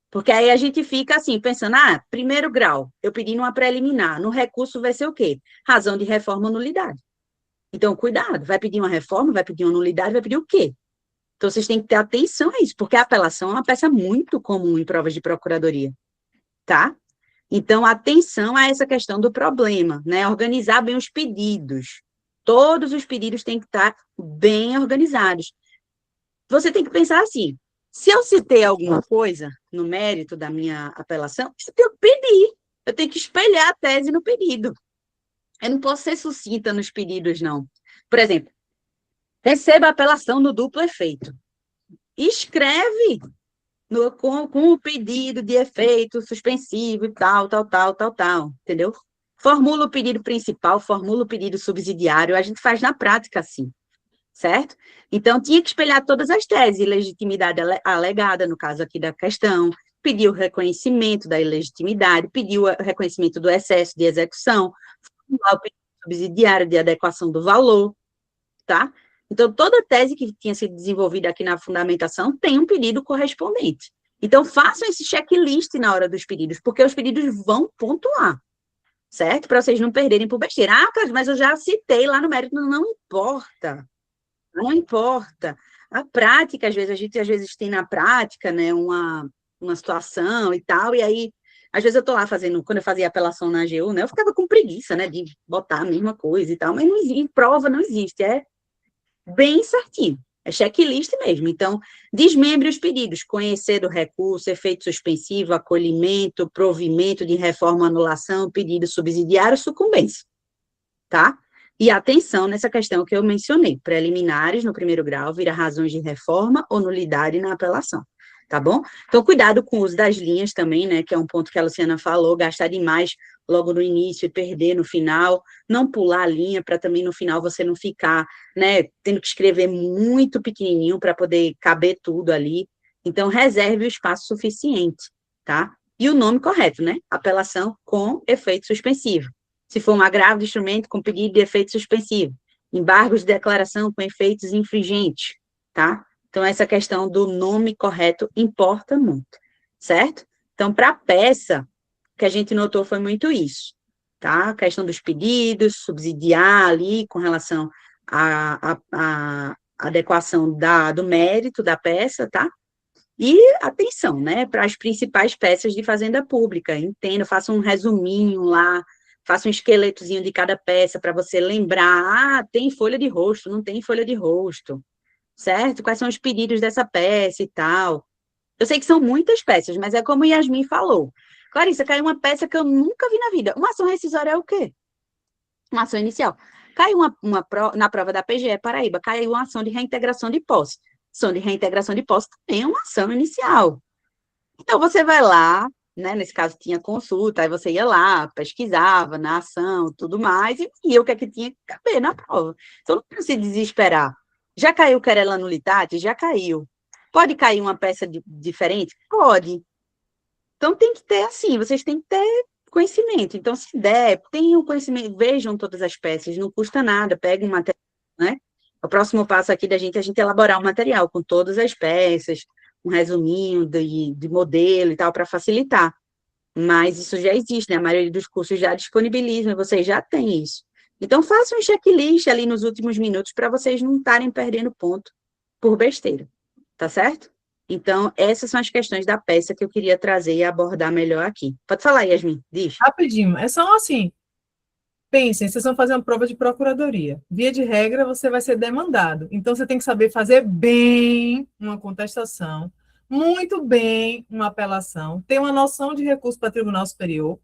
Speaker 1: Porque aí a gente fica assim, pensando, primeiro grau, eu pedi numa preliminar, no recurso vai ser o quê? Razão de reforma ou nulidade. Então, cuidado, vai pedir uma reforma, vai pedir uma nulidade, vai pedir o quê? Então, vocês têm que ter atenção a isso, porque a apelação é uma peça muito comum em provas de procuradoria, tá? Então, atenção a essa questão do problema, né? Organizar bem os pedidos. Todos os pedidos têm que estar bem organizados. Você tem que pensar assim, se eu citei alguma coisa no mérito da minha apelação, eu tenho que pedir, eu tenho que espelhar a tese no pedido. Eu não posso ser sucinta nos pedidos, não. Por exemplo, receba a apelação no duplo efeito. Escreve com o pedido de efeito suspensivo e tal, entendeu? Formula o pedido principal, formula o pedido subsidiário, a gente faz na prática assim, certo? Então, tinha que espelhar todas as teses, legitimidade alegada, no caso aqui da questão, pedir o reconhecimento da ilegitimidade, pedir o reconhecimento do excesso de execução, formular o pedido subsidiário de adequação do valor, tá? Então, toda tese que tinha sido desenvolvida aqui na fundamentação tem um pedido correspondente. Então, façam esse checklist na hora dos pedidos, porque os pedidos vão pontuar, certo? Para vocês não perderem por besteira. Carlos, mas eu já citei lá no mérito. Não importa. Não importa. A prática, às vezes, a gente tem na prática, né, uma situação e tal, e aí, às vezes eu tô lá fazendo, quando eu fazia apelação na AGU, né, eu ficava com preguiça, né, de botar a mesma coisa e tal, mas não existe, prova não existe, é bem certinho, é checklist mesmo. Então, desmembre os pedidos, conhecer do recurso, efeito suspensivo, acolhimento, provimento de reforma, anulação, pedido subsidiário, sucumbência, tá? E atenção nessa questão que eu mencionei, preliminares no primeiro grau vira razões de reforma ou nulidade na apelação, tá bom? Então, cuidado com o uso das linhas também, né, que é um ponto que a Luciana falou, gastar demais logo no início e perder no final, não pular a linha para também no final você não ficar, né, tendo que escrever muito pequenininho para poder caber tudo ali. Então, reserve o espaço suficiente, tá? E o nome correto, né? Apelação com efeito suspensivo. Se for um agravo de instrumento com pedido de efeito suspensivo. Embargos de declaração com efeitos infringentes, tá? Então, essa questão do nome correto importa muito, certo? Então, para a peça, o que a gente notou foi muito isso, tá? A questão dos pedidos, subsidiar ali com relação à adequação do mérito da peça, tá? E atenção, né, para as principais peças de fazenda pública, entenda, faça um resuminho lá, faça um esqueletozinho de cada peça para você lembrar, tem folha de rosto, não tem folha de rosto, certo? Quais são os pedidos dessa peça e tal. Eu sei que são muitas peças, mas é como Yasmin falou. Clarissa, caiu uma peça que eu nunca vi na vida. Uma ação rescisória é o quê? Uma ação inicial. Caiu na prova da PGE Paraíba, caiu uma ação de reintegração de posse. Ação de reintegração de posse também é uma ação inicial. Então, você vai lá, né, nesse caso tinha consulta, aí você ia lá, pesquisava na ação, tudo mais, e via o que é que tinha que caber na prova. Então, não precisa se desesperar. Já caiu querela nulitate? Já caiu. Pode cair uma peça diferente? Pode. Então, tem que ter, assim, vocês têm que ter conhecimento. Então, se der, tenham conhecimento, vejam todas as peças, não custa nada, peguem um material, né? O próximo passo aqui da gente é a gente elaborar um material com todas as peças, um resuminho de modelo e tal, para facilitar. Mas isso já existe, né? A maioria dos cursos já disponibilizam, vocês já têm isso. Então, façam um checklist ali nos últimos minutos para vocês não estarem perdendo ponto por besteira, tá certo? Então, essas são as questões da peça que eu queria trazer e abordar melhor aqui. Pode falar, Yasmin, diz.
Speaker 3: Rapidinho, é só assim, pensem, vocês vão fazer uma prova de procuradoria. Via de regra, você vai ser demandado. Então, você tem que saber fazer bem uma contestação, muito bem uma apelação, ter uma noção de recurso para Tribunal Superior.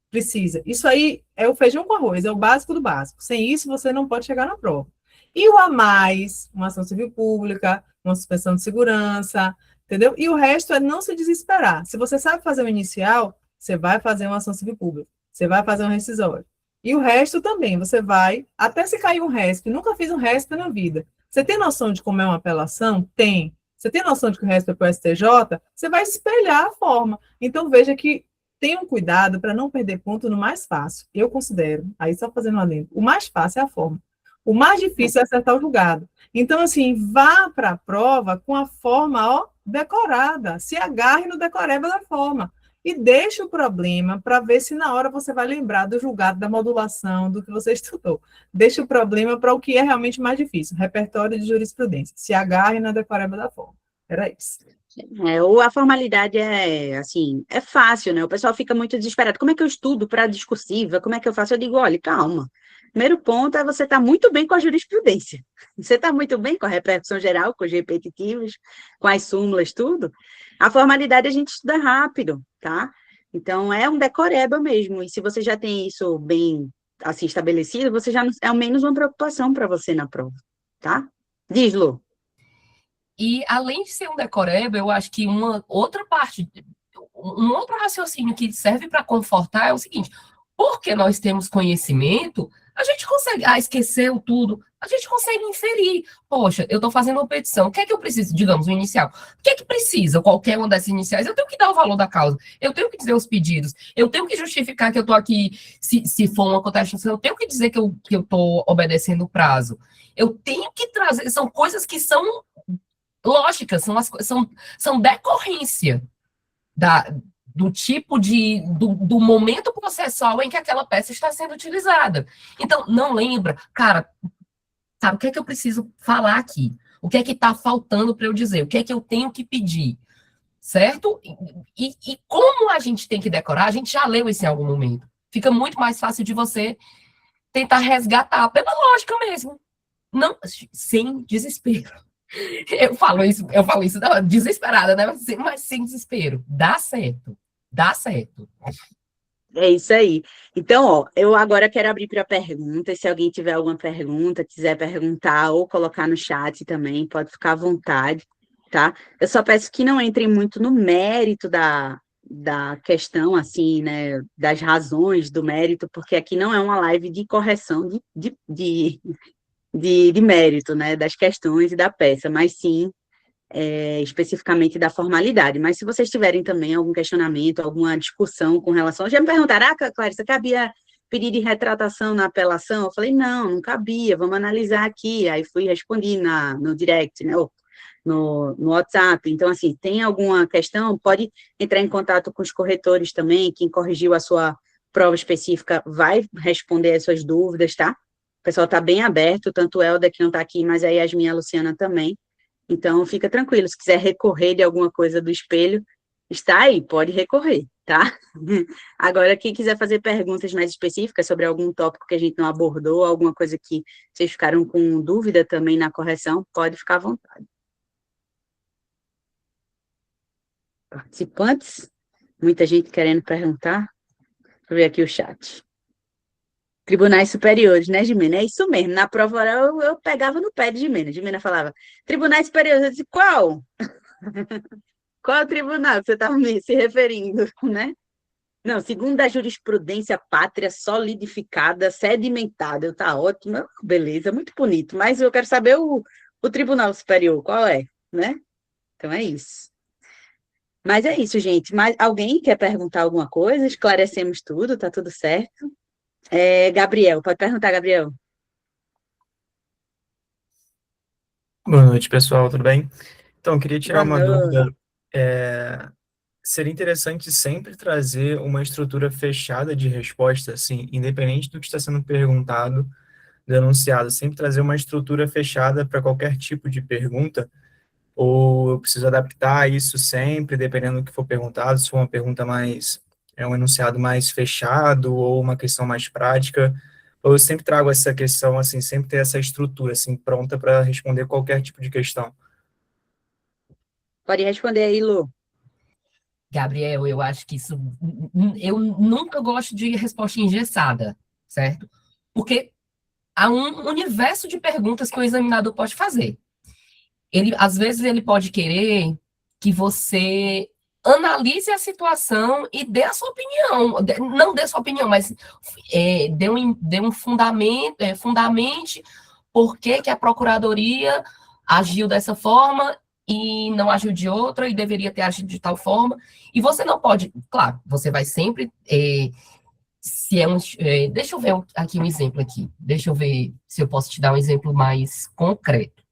Speaker 3: Precisa. Isso aí é o feijão com arroz, é o básico do básico. Sem isso, você não pode chegar na prova. E o a mais, uma ação civil pública, uma suspensão de segurança, entendeu? E o resto é não se desesperar. Se você sabe fazer o inicial, você vai fazer uma ação civil pública, você vai fazer um rescisório. E o resto também, você vai, até se cair um RESP, nunca fiz um RESP na vida. Você tem noção de como é uma apelação? Tem. Você tem noção de que o RESP é para o STJ? Você vai espelhar a forma. Então, veja que tenham cuidado para não perder ponto no mais fácil. Eu considero, aí só fazendo um adendo, o mais fácil é a forma. O mais difícil é acertar o julgado. Então, assim, vá para a prova com a forma, ó, decorada. Se agarre no decoreba da forma. E deixe o problema para ver se na hora você vai lembrar do julgado, da modulação, do que você estudou. Deixe o problema para o que é realmente mais difícil, repertório de jurisprudência. Se agarre na decoreba da forma. Era isso.
Speaker 1: Ou a formalidade é, assim, é fácil, né? O pessoal fica muito desesperado. Como é que eu estudo para discursiva? Como é que eu faço? Eu digo, olha, calma. Primeiro ponto é você estar muito bem com a jurisprudência. Você está muito bem com a repercussão geral, com os repetitivos, com as súmulas, tudo. A formalidade a gente estuda rápido, tá? Então, é um decoreba mesmo. E se você já tem isso bem, assim, estabelecido, você já é ao menos uma preocupação para você na prova, tá? Diz, Lu.
Speaker 2: E, além de ser um decoreba, eu acho que uma outra parte, um outro raciocínio que serve para confortar é o seguinte: porque nós temos conhecimento, a gente consegue, esqueceu tudo, a gente consegue inferir. Poxa, eu estou fazendo uma petição, o que é que eu preciso? Digamos, o inicial. O que é que precisa? Qualquer uma dessas iniciais, eu tenho que dar o valor da causa, eu tenho que dizer os pedidos, eu tenho que justificar que eu estou aqui, se for uma contestação, eu tenho que dizer que eu estou obedecendo o prazo. Eu tenho que trazer, são coisas que são lógicas, são decorrência do tipo do momento processual em que aquela peça está sendo utilizada. Então, não lembra, cara, sabe, o que é que eu preciso falar aqui? O que é que está faltando para eu dizer? O que é que eu tenho que pedir? Certo? E como a gente tem que decorar, a gente já leu isso em algum momento. Fica muito mais fácil de você tentar resgatar, pela lógica mesmo. Não, sem desespero. Eu falo isso não, desesperada, né? Mas sem desespero. Dá certo. Dá certo.
Speaker 1: É isso aí. Então, ó, eu agora quero abrir para perguntas. Se alguém tiver alguma pergunta, quiser perguntar ou colocar no chat também, pode ficar à vontade, tá? Eu só peço que não entrem muito no mérito da questão, assim, né? Das razões do mérito, porque aqui não é uma live de correção de mérito, né? Das questões e da peça, mas sim especificamente da formalidade. Mas se vocês tiverem também algum questionamento, alguma discussão com relação... Já me perguntaram, Clarissa, cabia pedir de retratação na apelação? Eu falei, não cabia, vamos analisar aqui. Aí fui respondi no direct, né, ou no WhatsApp. Então, assim, tem alguma questão, pode entrar em contato com os corretores também, quem corrigiu a sua prova específica vai responder as suas dúvidas, tá? O pessoal está bem aberto, tanto o Helder, que não está aqui, mas a Yasmin e a Luciana também. Então, fica tranquilo, se quiser recorrer de alguma coisa do espelho, está aí, pode recorrer, tá? Agora, quem quiser fazer perguntas mais específicas sobre algum tópico que a gente não abordou, alguma coisa que vocês ficaram com dúvida também na correção, pode ficar à vontade. Participantes? Muita gente querendo perguntar. Deixa eu ver aqui o chat. Tribunais superiores, né, Gimena? É isso mesmo. Na prova oral, eu pegava no pé de Gimena. Gimena falava, tribunais superiores. Eu disse, qual? Qual tribunal que você está se referindo, né? Não, segundo a jurisprudência pátria solidificada, sedimentada. Tá ótimo, beleza, muito bonito. Mas eu quero saber o Tribunal Superior, qual é, né? Então é isso. Mas é isso, gente. Mas alguém quer perguntar alguma coisa? Esclarecemos tudo, tá tudo certo? Gabriel, pode perguntar, Gabriel.
Speaker 4: Boa noite, pessoal, tudo bem? Então, eu queria tirar
Speaker 1: Boa
Speaker 4: uma
Speaker 1: noite.
Speaker 4: dúvida. Seria interessante sempre trazer uma estrutura fechada de resposta, assim, independente do que está sendo perguntado, denunciado, sempre trazer uma estrutura fechada para qualquer tipo de pergunta, ou eu preciso adaptar isso sempre, dependendo do que for perguntado, se for uma pergunta mais, um enunciado mais fechado, ou uma questão mais prática, ou eu sempre trago essa questão, assim, sempre ter essa estrutura, assim, pronta para responder qualquer tipo de questão.
Speaker 1: Pode responder aí, Lu.
Speaker 2: Gabriel, eu acho que isso... Eu nunca gosto de resposta engessada, certo? Porque há um universo de perguntas que o examinador pode fazer. Às vezes, ele pode querer que você analise a situação e dê a sua opinião. Não dê a sua opinião, mas dê um fundamento, fundamente por que a Procuradoria agiu dessa forma e não agiu de outra, e deveria ter agido de tal forma. E você não pode, claro, você vai sempre, deixa eu ver aqui um exemplo aqui, deixa eu ver se eu posso te dar um exemplo mais concreto.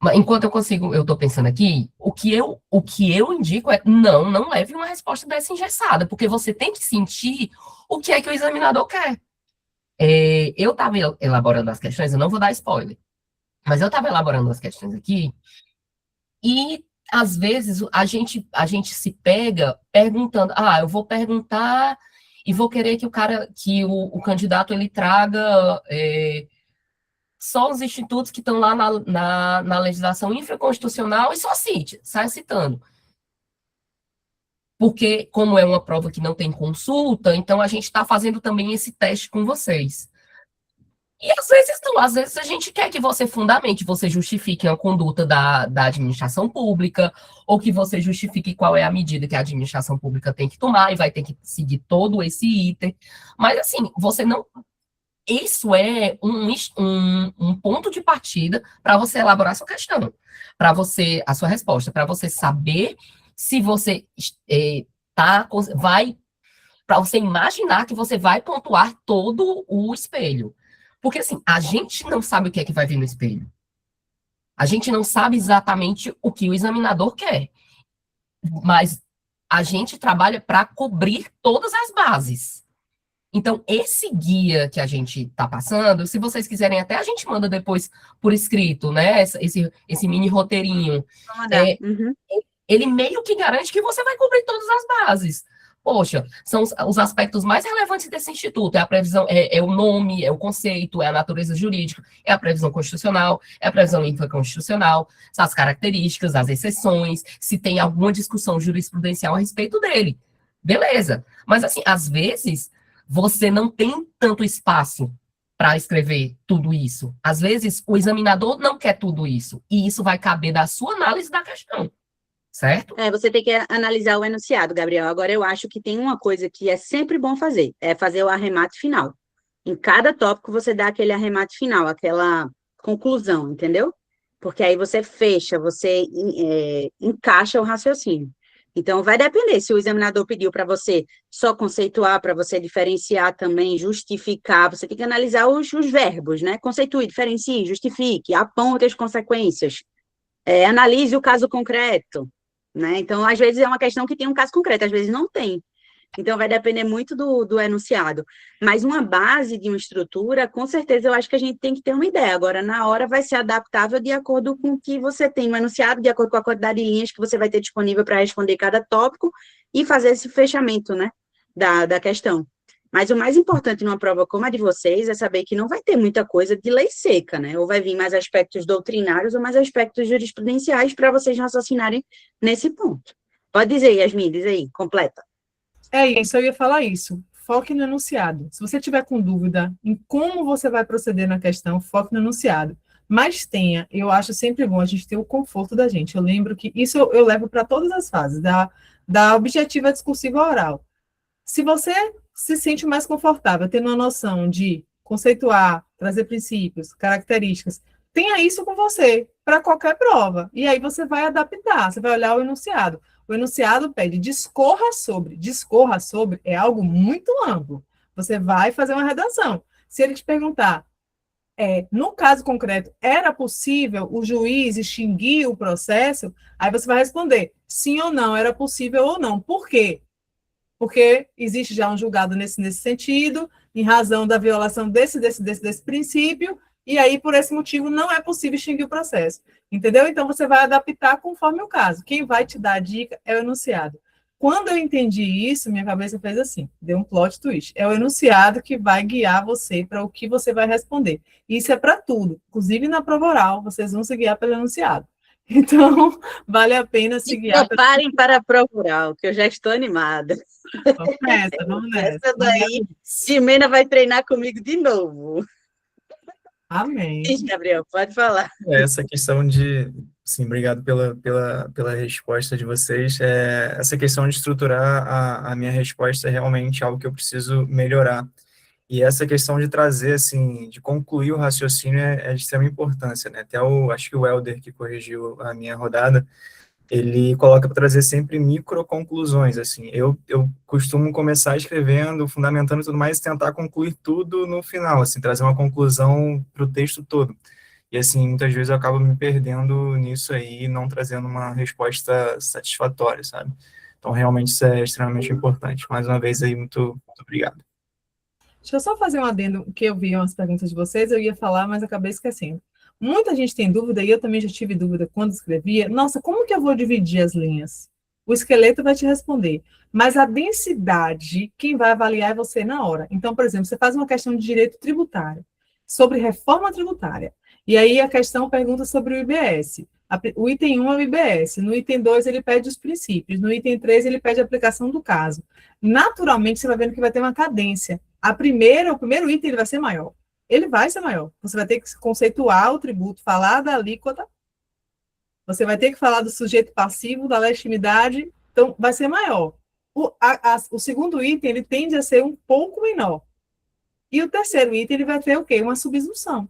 Speaker 2: Mas enquanto eu estou pensando aqui, o que eu indico é, não leve uma resposta dessa engessada, porque você tem que sentir o que é que o examinador quer. Eu estava elaborando as questões, eu não vou dar spoiler, mas eu estava elaborando as questões aqui, e, às vezes, a gente se pega perguntando, eu vou perguntar e vou querer que o candidato, ele traga só os institutos que estão lá na legislação infraconstitucional e só sai citando. Porque, como é uma prova que não tem consulta, então a gente está fazendo também esse teste com vocês. E às vezes não, às vezes a gente quer que você fundamente, você justifique a conduta da administração pública, ou que você justifique qual é a medida que a administração pública tem que tomar, e vai ter que seguir todo esse item. Mas assim, você não... Isso é um ponto de partida para você elaborar a sua questão, a sua resposta, para você saber se você para você imaginar que você vai pontuar todo o espelho. Porque, assim, a gente não sabe o que é que vai vir no espelho. A gente não sabe exatamente o que o examinador quer. Mas a gente trabalha para cobrir todas as bases. Então, esse guia que a gente está passando, se vocês quiserem até, a gente manda depois por escrito, né? Esse mini roteirinho. Ele meio que garante que você vai cobrir todas as bases. Poxa, são os aspectos mais relevantes desse instituto. É a previsão, é o nome, é o conceito, é a natureza jurídica, é a previsão constitucional, é a previsão infraconstitucional, são as características, as exceções, se tem alguma discussão jurisprudencial a respeito dele. Beleza. Mas, assim, às vezes, você não tem tanto espaço para escrever tudo isso. Às vezes, o examinador não quer tudo isso. E isso vai caber da sua análise da questão. Certo?
Speaker 1: Você tem que analisar o enunciado, Gabriel. Agora, eu acho que tem uma coisa que é sempre bom fazer, é fazer o arremate final. Em cada tópico, você dá aquele arremate final, aquela conclusão, entendeu? Porque aí você fecha, você encaixa o raciocínio. Então, vai depender, se o examinador pediu para você só conceituar, para você diferenciar também, justificar, você tem que analisar os verbos, né? Conceitue, diferencie, justifique, aponte as consequências, analise o caso concreto, né? Então, às vezes é uma questão que tem um caso concreto, às vezes não tem. Então, vai depender muito do enunciado. Mas uma base de uma estrutura, com certeza, eu acho que a gente tem que ter uma ideia. Agora, na hora, vai ser adaptável de acordo com o que você tem no enunciado, de acordo com a quantidade de linhas que você vai ter disponível para responder cada tópico e fazer esse fechamento, né, da questão. Mas o mais importante numa prova como a de vocês é saber que não vai ter muita coisa de lei seca, né? Ou vai vir mais aspectos doutrinários ou mais aspectos jurisprudenciais para vocês raciocinarem nesse ponto. Pode dizer, Yasmin, diz aí, completa.
Speaker 3: É isso, eu ia falar isso. Foque no enunciado. Se você tiver com dúvida em como você vai proceder na questão, foque no enunciado. Mas eu acho sempre bom a gente ter o conforto da gente. Eu lembro que isso eu levo para todas as fases, da objetiva discursiva oral. Se você se sente mais confortável, tendo uma noção de conceituar, trazer princípios, características, tenha isso com você para qualquer prova. E aí você vai adaptar, você vai olhar o enunciado. O enunciado pede discorra sobre. Discorra sobre é algo muito amplo. Você vai fazer uma redação. Se ele te perguntar, no caso concreto, era possível o juiz extinguir o processo? Aí você vai responder sim ou não, era possível ou não. Por quê? Porque existe já um julgado nesse sentido, em razão da violação desse princípio, e aí, por esse motivo, não é possível extinguir o processo. Entendeu? Então, você vai adaptar conforme o caso. Quem vai te dar a dica é o enunciado. Quando eu entendi isso, minha cabeça fez assim, deu um plot twist. É o enunciado que vai guiar você para o que você vai responder. Isso é para tudo. Inclusive, na prova oral, vocês vão se guiar pelo enunciado. Então, vale a pena se guiar.
Speaker 1: Preparem para a prova oral, que eu já estou animada.
Speaker 3: Vamos nessa.
Speaker 1: Essa daí, Jimena vai treinar comigo de novo.
Speaker 3: Amém.
Speaker 1: Gabriel, pode falar.
Speaker 4: Essa questão de Sim, obrigado pela resposta de vocês. Essa questão de estruturar a minha resposta é realmente algo que eu preciso melhorar. E essa questão de trazer, assim, de concluir o raciocínio é de extrema importância, né? Até acho que o Helder, que corrigiu a minha rodada, ele coloca para trazer sempre micro conclusões, assim. Eu costumo começar escrevendo, fundamentando e tudo mais, e tentar concluir tudo no final, assim, trazer uma conclusão para o texto todo. E, assim, muitas vezes eu acabo me perdendo nisso aí e não trazendo uma resposta satisfatória, sabe? Então, realmente, isso é extremamente importante. Mais uma vez aí, muito obrigado.
Speaker 3: Deixa eu só fazer um adendo, que eu vi umas perguntas de vocês, eu ia falar, mas acabei esquecendo. Muita gente tem dúvida, e eu também já tive dúvida quando escrevia. Nossa, como que eu vou dividir as linhas? O esqueleto vai te responder. Mas a densidade, quem vai avaliar é você na hora. Então, por exemplo, você faz uma questão de direito tributário, sobre reforma tributária. E aí a questão pergunta sobre o IBS. O item 1 é o IBS, no item 2 ele pede os princípios, no item 3 ele pede a aplicação do caso. Naturalmente, você vai vendo que vai ter uma cadência. O primeiro item ele vai ser maior. Ele vai ser maior. Você vai ter que conceituar o tributo, falar da alíquota, você vai ter que falar do sujeito passivo, da legitimidade, então vai ser maior. O segundo item ele tende a ser um pouco menor. E o terceiro item ele vai ter o quê? Uma subsunção.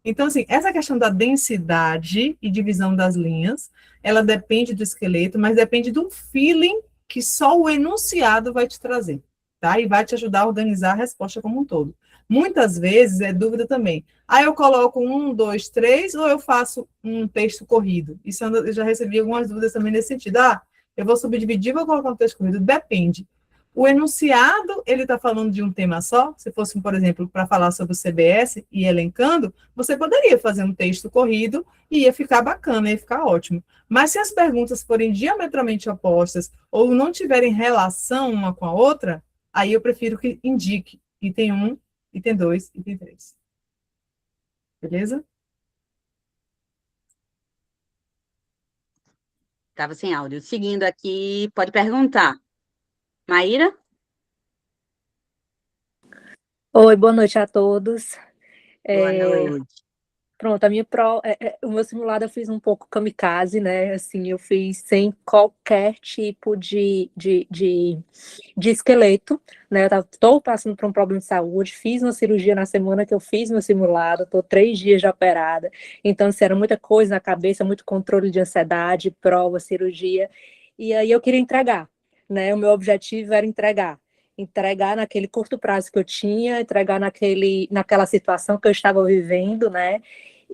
Speaker 3: Então, assim, essa questão da densidade e divisão das linhas, ela depende do esqueleto, mas depende do feeling que só o enunciado vai te trazer, tá? E vai te ajudar a organizar a resposta como um todo. Muitas vezes é dúvida também. Eu coloco 1, 2, 3, ou eu faço um texto corrido? Isso eu já recebi algumas dúvidas também nesse sentido. Eu vou subdividir, vou colocar um texto corrido? Depende. O enunciado, ele está falando de um tema só. Se fosse, por exemplo, para falar sobre o CBS e elencando, você poderia fazer um texto corrido e ia ficar bacana, ia ficar ótimo. Mas se as perguntas forem diametralmente opostas ou não tiverem relação uma com a outra, aí eu prefiro que indique item 1, item 2, item 3. Beleza?
Speaker 1: Estava sem áudio. Seguindo aqui, pode perguntar. Maíra?
Speaker 5: Oi, boa noite a todos.
Speaker 1: Boa noite.
Speaker 5: Pronto, o meu simulado eu fiz um pouco kamikaze, né? Assim, eu fiz sem qualquer tipo de esqueleto, né? Estou passando por um problema de saúde, fiz uma cirurgia na semana que eu fiz meu simulado, estou 3 dias de operada, então, assim, era muita coisa na cabeça, muito controle de ansiedade, prova, cirurgia, e aí eu queria entregar, né? O meu objetivo era entregar naquele curto prazo que eu tinha, entregar naquela situação que eu estava vivendo, né?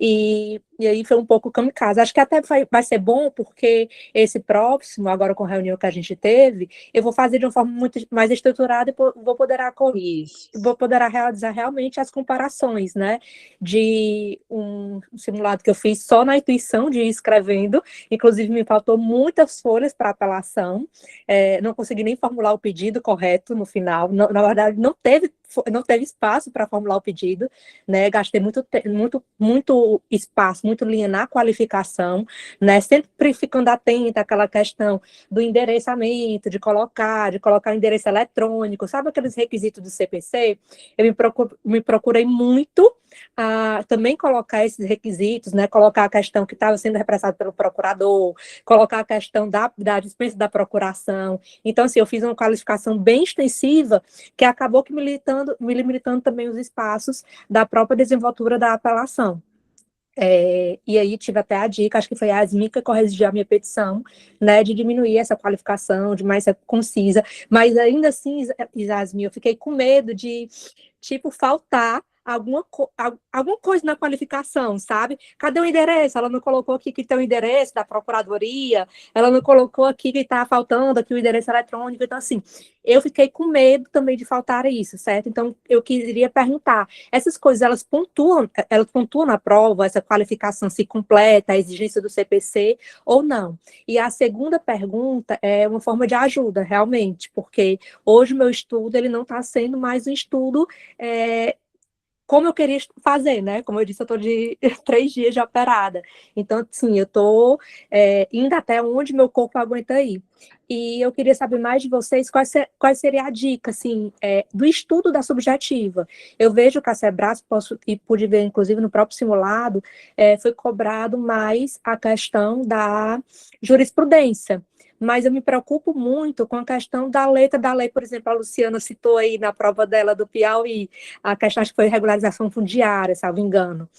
Speaker 5: E aí foi um pouco kamikaze. Acho que até vai ser bom, porque esse próximo, agora com a reunião que a gente teve, eu vou fazer de uma forma muito mais estruturada e vou poder realizar realmente as comparações, né? De um simulado que eu fiz só na intuição de ir escrevendo, inclusive me faltou muitas folhas para apelação, não consegui nem formular o pedido correto no final, na verdade não teve espaço para formular o pedido, né? Gastei muito espaço, muito linha na qualificação, né? Sempre ficando atenta àquela questão do endereçamento, de colocar endereço eletrônico, sabe aqueles requisitos do CPC? Eu me procurei muito também colocar esses requisitos, né? Colocar a questão que estava sendo repressada pelo procurador, colocar a questão da dispensa da procuração. Então, assim, eu fiz uma qualificação bem extensiva que acabou que me limitando também os espaços da própria desenvoltura da apelação. E aí tive até a dica, acho que foi a Yasmin que corrigiu a minha petição, né, de diminuir essa qualificação, de mais ser concisa, mas ainda assim, Yasmin, eu fiquei com medo de, tipo, faltar alguma coisa na qualificação, sabe? Cadê o endereço? Ela não colocou aqui que tem o endereço da procuradoria, ela não colocou aqui que está faltando aqui o endereço eletrônico, então assim, eu fiquei com medo também de faltar isso, certo? Então, eu queria perguntar, essas coisas, elas pontuam na prova, essa qualificação se completa, a exigência do CPC ou não? E a segunda pergunta é uma forma de ajuda, realmente, porque hoje o meu estudo, ele não está sendo mais um estudo como eu queria fazer, né? Como eu disse, eu estou de 3 dias de operada. Então, sim, eu estou indo até onde meu corpo aguenta ir. E eu queria saber mais de vocês, qual seria a dica, assim, do estudo da subjetiva. Eu vejo que a Sebrasp, e pude ver, inclusive, no próprio simulado, foi cobrado mais a questão da jurisprudência. Mas eu me preocupo muito com a questão da letra da lei, por exemplo, a Luciana citou aí na prova dela do Piauí, a questão, acho que foi regularização fundiária, salvo engano.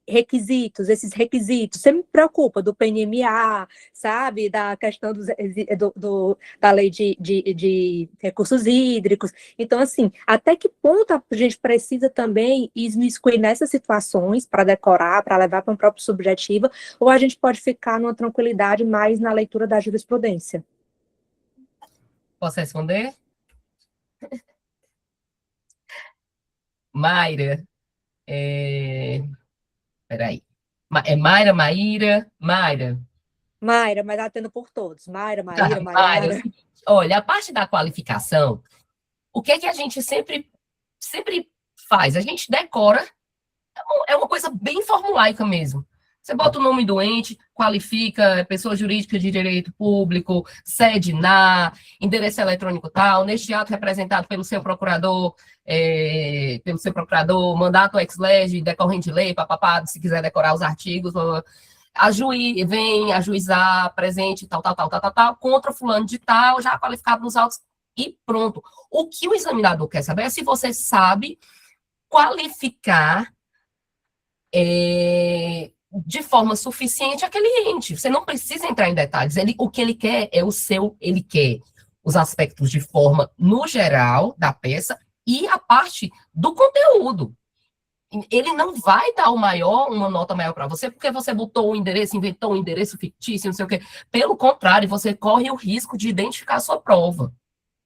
Speaker 5: Requisitos, esses requisitos, você me preocupa do PNMA, sabe, da questão da lei de recursos hídricos. Então, assim, até que ponto a gente precisa também imiscuir nessas situações para decorar, para levar para uma própria subjetiva, ou a gente pode ficar numa tranquilidade mais na leitura da jurisprudência?
Speaker 2: Posso responder? Mayra, peraí. É Mayra, Maíra, Mayra.
Speaker 5: Mayra, mas atendo por todos. Mayra, Maíra,
Speaker 2: Mayra,
Speaker 5: Maiara.
Speaker 2: olha, a parte da qualificação, o que é que a gente sempre faz? A gente decora, é uma coisa bem formulaica mesmo. Você bota o nome do ente, qualifica, pessoa jurídica de direito público, sede endereço eletrônico tal, neste ato representado pelo seu procurador, mandato ex-lege, decorrente de lei, papapá, se quiser decorar os artigos, vem ajuizar, presente, tal, contra fulano de tal, já qualificado nos autos, e pronto. O que o examinador quer saber é se você sabe qualificar de forma suficiente aquele ente. Você não precisa entrar em detalhes. O que ele quer é ele quer os aspectos de forma no geral da peça e a parte do conteúdo. Ele não vai dar uma nota maior para você porque você botou o endereço, inventou um endereço fictício, não sei o quê. Pelo contrário, você corre o risco de identificar a sua prova.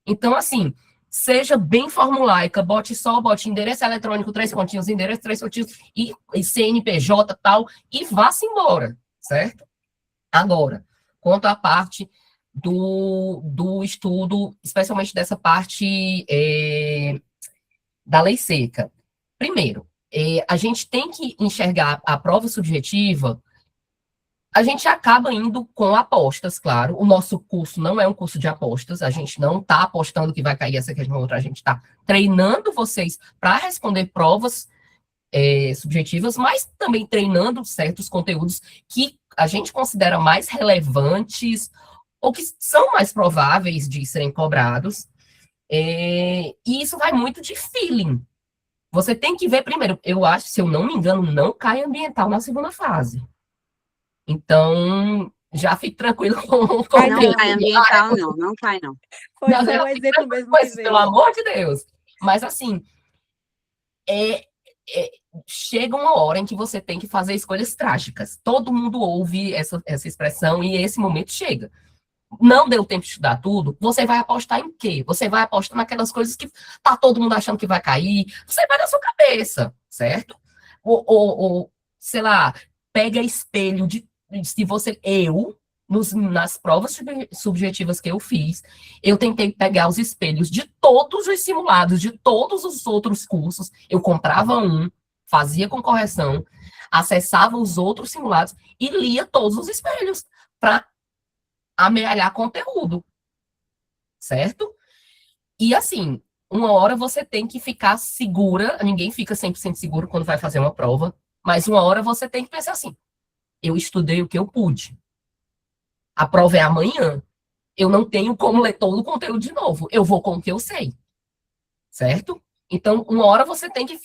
Speaker 2: Então, assim, seja bem formulaica, bote endereço eletrônico, 3 pontinhos, endereço, 3 pontinhos, e CNPJ, tal, e vá-se embora, certo? Agora, quanto à parte do estudo, especialmente dessa parte da lei seca. Primeiro, a gente tem que enxergar a prova subjetiva. A gente acaba indo com apostas, claro. O nosso curso não é um curso de apostas, a gente não está apostando que vai cair essa questão ou outra, a gente está treinando vocês para responder provas subjetivas, mas também treinando certos conteúdos que a gente considera mais relevantes ou que são mais prováveis de serem cobrados. E isso vai muito de feeling. Você tem que ver primeiro, eu acho, se eu não me engano, não cai ambiental na segunda fase. Então, já fique tranquilo com
Speaker 1: Não cai ambiental, não cai, não.
Speaker 5: Foi um exemplo mesmo que veio.
Speaker 2: Pelo amor de Deus. Mas, assim, chega uma hora em que você tem que fazer escolhas trágicas. Todo mundo ouve essa expressão e esse momento chega. Não deu tempo de estudar tudo, você vai apostar em quê? Você vai apostar naquelas coisas que tá todo mundo achando que vai cair, você vai na sua cabeça, certo? Ou sei lá, pega espelho se você, nas provas subjetivas que eu fiz, eu tentei pegar os espelhos de todos os simulados, de todos os outros cursos, eu comprava fazia com correção, acessava os outros simulados e lia todos os espelhos para amealhar conteúdo, certo? E assim, uma hora você tem que ficar segura, ninguém fica 100% seguro quando vai fazer uma prova, mas uma hora você tem que pensar assim, eu estudei o que eu pude, a prova é amanhã, eu não tenho como ler todo o conteúdo de novo, eu vou com o que eu sei, certo? Então, uma hora você tem que...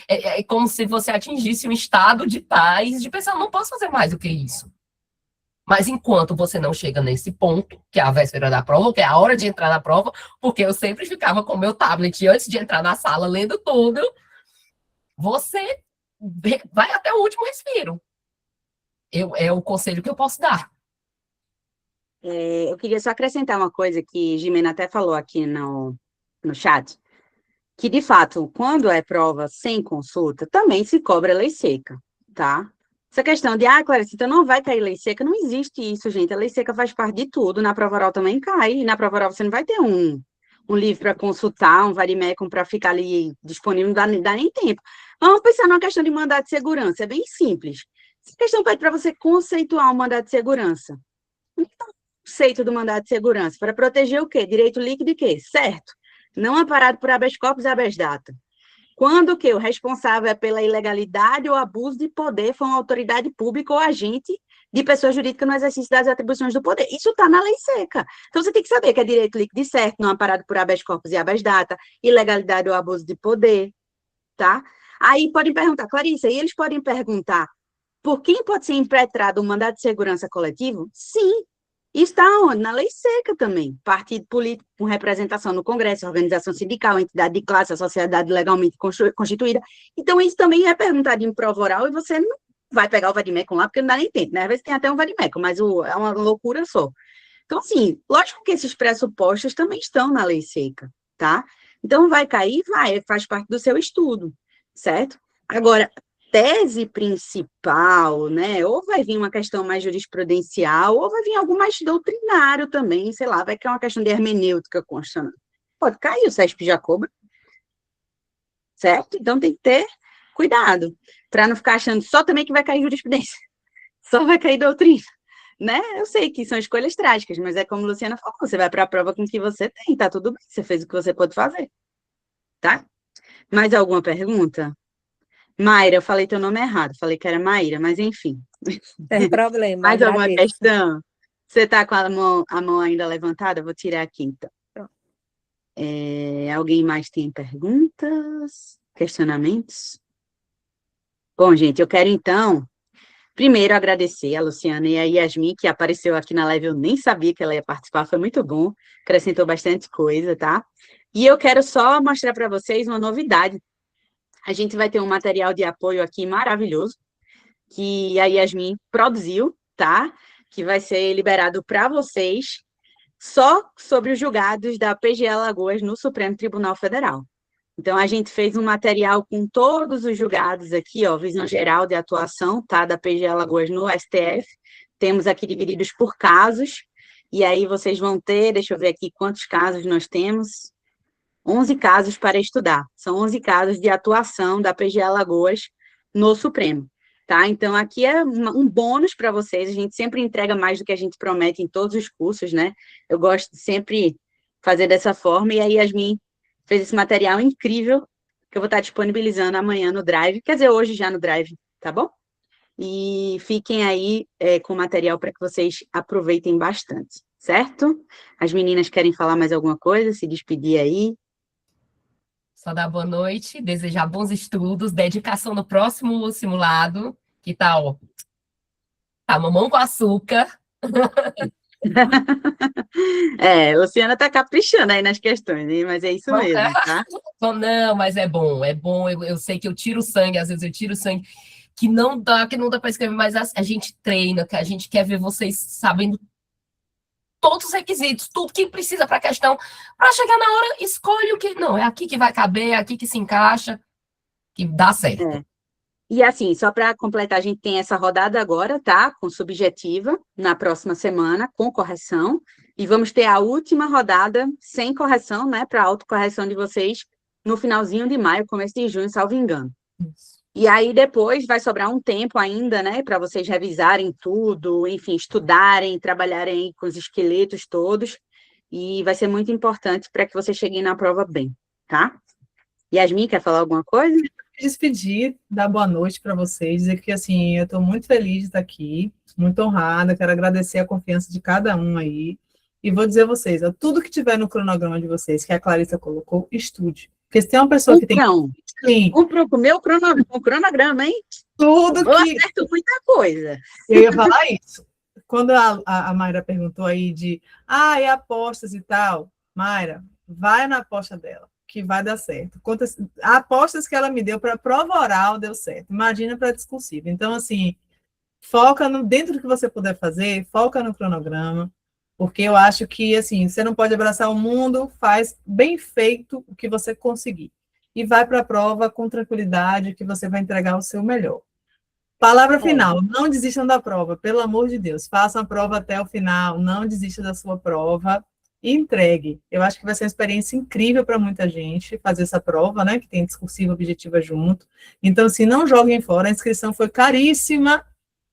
Speaker 2: É como se você atingisse um estado de paz, de pensar, não posso fazer mais do que isso. Mas enquanto você não chega nesse ponto, que é a véspera da prova, que é a hora de entrar na prova, porque eu sempre ficava com o meu tablet antes de entrar na sala lendo tudo, você vai até o último respiro. É o conselho que eu posso dar.
Speaker 1: Eu queria só acrescentar uma coisa que Jimena até falou aqui no chat, que, de fato, quando é prova sem consulta, também se cobra lei seca, tá? Essa questão de, Claricita, não vai cair lei seca, não existe isso, gente. A lei seca faz parte de tudo. Na prova oral também cai. E na prova oral você não vai ter um livro para consultar, um vademecum para ficar ali disponível, não dá nem tempo. Vamos pensar numa questão de mandado de segurança, é bem simples. Essa questão pede para você conceituar um mandado de segurança. O conceito do mandado de segurança? Para proteger o quê? Direito líquido e quê? Certo. Não amparado por habeas corpus e habeas data. Quando que o responsável é pela ilegalidade ou abuso de poder foi uma autoridade pública ou agente de pessoa jurídica no exercício das atribuições do poder. Isso está na lei seca. Então, você tem que saber que é direito líquido e certo, não amparado por habeas corpus e habeas data, ilegalidade ou abuso de poder, tá? Aí podem perguntar, Clarissa, e eles podem perguntar, por quem pode ser impetrado um mandado de segurança coletivo? Sim. Isso está onde? Na lei seca também. Partido político com representação no Congresso, organização sindical, entidade de classe, a sociedade legalmente constituída. Então, isso também é perguntado em prova oral e você não vai pegar o vademecum lá, porque não dá nem tempo, né? Às vezes tem até um vademecum, mas é uma loucura só. Então, assim, lógico que esses pressupostos também estão na lei seca, tá? Então, vai cair? Vai, faz parte do seu estudo, certo? Agora, tese principal, né? Ou vai vir uma questão mais jurisprudencial, ou vai vir algo mais doutrinário também, sei lá, vai cair uma questão de hermenêutica constitucional. Pode cair, o CESP já cobra, certo? Então tem que ter cuidado, para não ficar achando só também que vai cair jurisprudência, só vai cair doutrina, né? Eu sei que são escolhas trágicas, mas é como a Luciana falou, você vai para a prova com o que você tem, tá tudo bem, você fez o que você pôde fazer, tá? Mais alguma pergunta? Mayra, eu falei teu nome errado, falei que era Maíra, mas enfim.
Speaker 5: Sem problema,
Speaker 1: Mais alguma
Speaker 5: agradeço.
Speaker 1: questão? Você está com a mão ainda levantada? Eu vou tirar aqui, então.
Speaker 5: Pronto.
Speaker 1: Alguém mais tem perguntas? Questionamentos? Bom, gente, eu quero, então, primeiro agradecer a Luciana e a Yasmin, que apareceu aqui na live, eu nem sabia que ela ia participar, foi muito bom, acrescentou bastante coisa, tá? E eu quero só mostrar para vocês uma novidade. A gente vai ter um material de apoio aqui maravilhoso, que a Yasmin produziu, tá? Que vai ser liberado para vocês, só sobre os julgados da PGE Alagoas no Supremo Tribunal Federal. Então, a gente fez um material com todos os julgados aqui, ó, visão geral de atuação, tá? Da PGE Alagoas no STF. Temos aqui divididos por casos, e aí vocês vão ter, deixa eu ver aqui quantos casos nós temos. 11 casos para estudar. São 11 casos de atuação da PGE Alagoas no Supremo, tá? Então, aqui é um bônus para vocês. A gente sempre entrega mais do que a gente promete em todos os cursos, né? Eu gosto de sempre fazer dessa forma. E aí, Yasmin fez esse material incrível que eu vou estar disponibilizando amanhã no Drive. Quer dizer, hoje já no Drive, tá bom? E fiquem aí com o material para que vocês aproveitem bastante, certo? As meninas querem falar mais alguma coisa? Se despedir aí?
Speaker 2: Só dar boa noite, desejar bons estudos, dedicação no próximo simulado, que tá, ó, tá mamão com açúcar.
Speaker 1: Luciana tá caprichando aí nas questões, hein? Mas é isso mesmo, tá?
Speaker 2: Não, mas é bom. Eu sei que eu tiro sangue, às vezes eu tiro sangue, que não dá para escrever, mas a gente treina, que a gente quer ver vocês sabendo todos os requisitos, tudo que precisa para a questão, para chegar na hora, escolhe o que, não, é aqui que vai caber, é aqui que se encaixa, que dá certo.
Speaker 1: E assim, só para completar, a gente tem essa rodada agora, tá? Com subjetiva, na próxima semana, com correção, e vamos ter a última rodada sem correção, né, para autocorreção de vocês, no finalzinho de maio, começo de junho, salvo engano.
Speaker 2: Isso.
Speaker 1: E aí depois vai sobrar um tempo ainda, né, para vocês revisarem tudo, enfim, estudarem, trabalharem aí com os esqueletos todos, e vai ser muito importante para que vocês cheguem na prova bem, tá? Yasmin, quer falar alguma coisa?
Speaker 3: Despedir, dar boa noite para vocês, dizer que, assim, eu estou muito feliz de estar aqui, muito honrada, quero agradecer a confiança de cada um aí, e vou dizer a vocês, ó, tudo que tiver no cronograma de vocês, que a Clarissa colocou, estude. Porque se tem uma pessoa que tem...
Speaker 1: Comprou com o meu cronograma, hein?
Speaker 3: Tudo
Speaker 1: eu acerto muita coisa.
Speaker 3: Eu ia falar isso. Quando a Mayra perguntou aí de, e apostas e tal, Mayra, vai na aposta dela, que vai dar certo. Apostas que ela me deu para prova oral deu certo. Imagina para discursiva. Então, assim, foca dentro do que você puder fazer, foca no cronograma, porque eu acho que, assim, você não pode abraçar o mundo, faz bem feito o que você conseguir. E vai para a prova com tranquilidade, que você vai entregar o seu melhor. Palavra final, não desistam da prova, pelo amor de Deus. Façam a prova até o final, não desistam da sua prova, e entregue. Eu acho que vai ser uma experiência incrível para muita gente fazer essa prova, né, que tem discursiva objetiva junto. Então, assim, não joguem fora, a inscrição foi caríssima,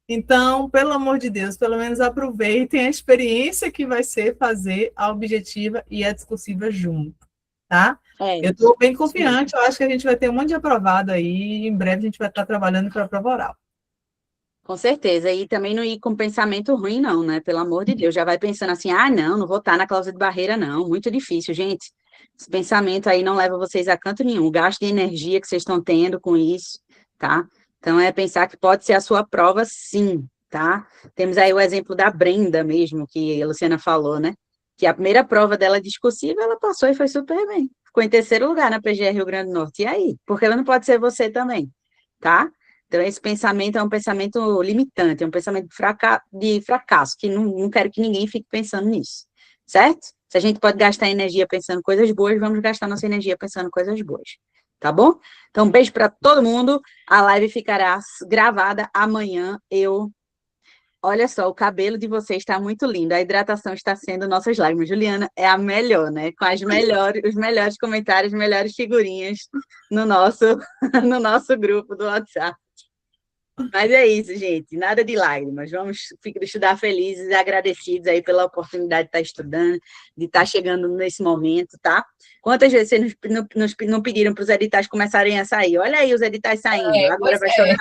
Speaker 3: então, pelo amor de Deus, pelo menos aproveitem a experiência que vai ser fazer a objetiva e a discursiva junto, tá? Eu estou bem confiante, eu acho que a gente vai ter um monte de aprovado aí, e em breve a gente vai estar trabalhando para a prova oral.
Speaker 1: Com certeza, e também não ir com pensamento ruim, não, né? Pelo amor de Deus, já vai pensando assim, não vou estar na cláusula de barreira, não, muito difícil, gente. Esse pensamento aí não leva vocês a canto nenhum, o gasto de energia que vocês estão tendo com isso, tá? Então, é pensar que pode ser a sua prova, sim, tá? Temos aí o exemplo da Brenda mesmo, que a Luciana falou, né? Que a primeira prova dela discursiva, ela passou e foi super bem. Ficou em terceiro lugar na PGR Rio Grande do Norte. E aí? Porque ela não pode ser você também, tá? Então, esse pensamento é um pensamento limitante, é um pensamento de fracasso, que não quero que ninguém fique pensando nisso, certo? Se a gente pode gastar energia pensando coisas boas, vamos gastar nossa energia pensando coisas boas, tá bom? Então, um beijo para todo mundo, a live ficará gravada amanhã, Olha só, o cabelo de vocês está muito lindo, a hidratação está sendo nossas lágrimas. Juliana é a melhor, né? Com os melhores comentários, melhores figurinhas no nosso, no nosso grupo do WhatsApp. Mas é isso, gente, nada de lágrimas. Vamos estudar felizes e agradecidos aí pela oportunidade de estar estudando, de estar chegando nesse momento, tá? Quantas vezes vocês não pediram para os editais começarem a sair? Olha aí os editais saindo, agora vai chorar.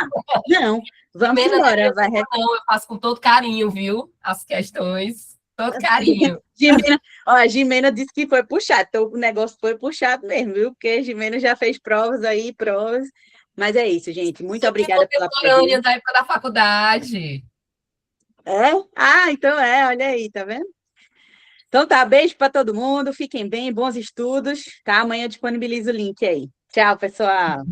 Speaker 1: Não, vamos embora.
Speaker 2: Não, eu faço com todo carinho, viu? As questões, todo carinho.
Speaker 1: A Gimena disse que foi puxado, então o negócio foi puxado mesmo, viu? Porque a Gimena já fez provas. Mas é isso, gente. Muito obrigada pela
Speaker 2: presença. Da época da faculdade.
Speaker 1: Então olha aí, tá vendo? Então tá, beijo para todo mundo, fiquem bem, bons estudos, tá? Amanhã eu disponibilizo o link aí. Tchau, pessoal.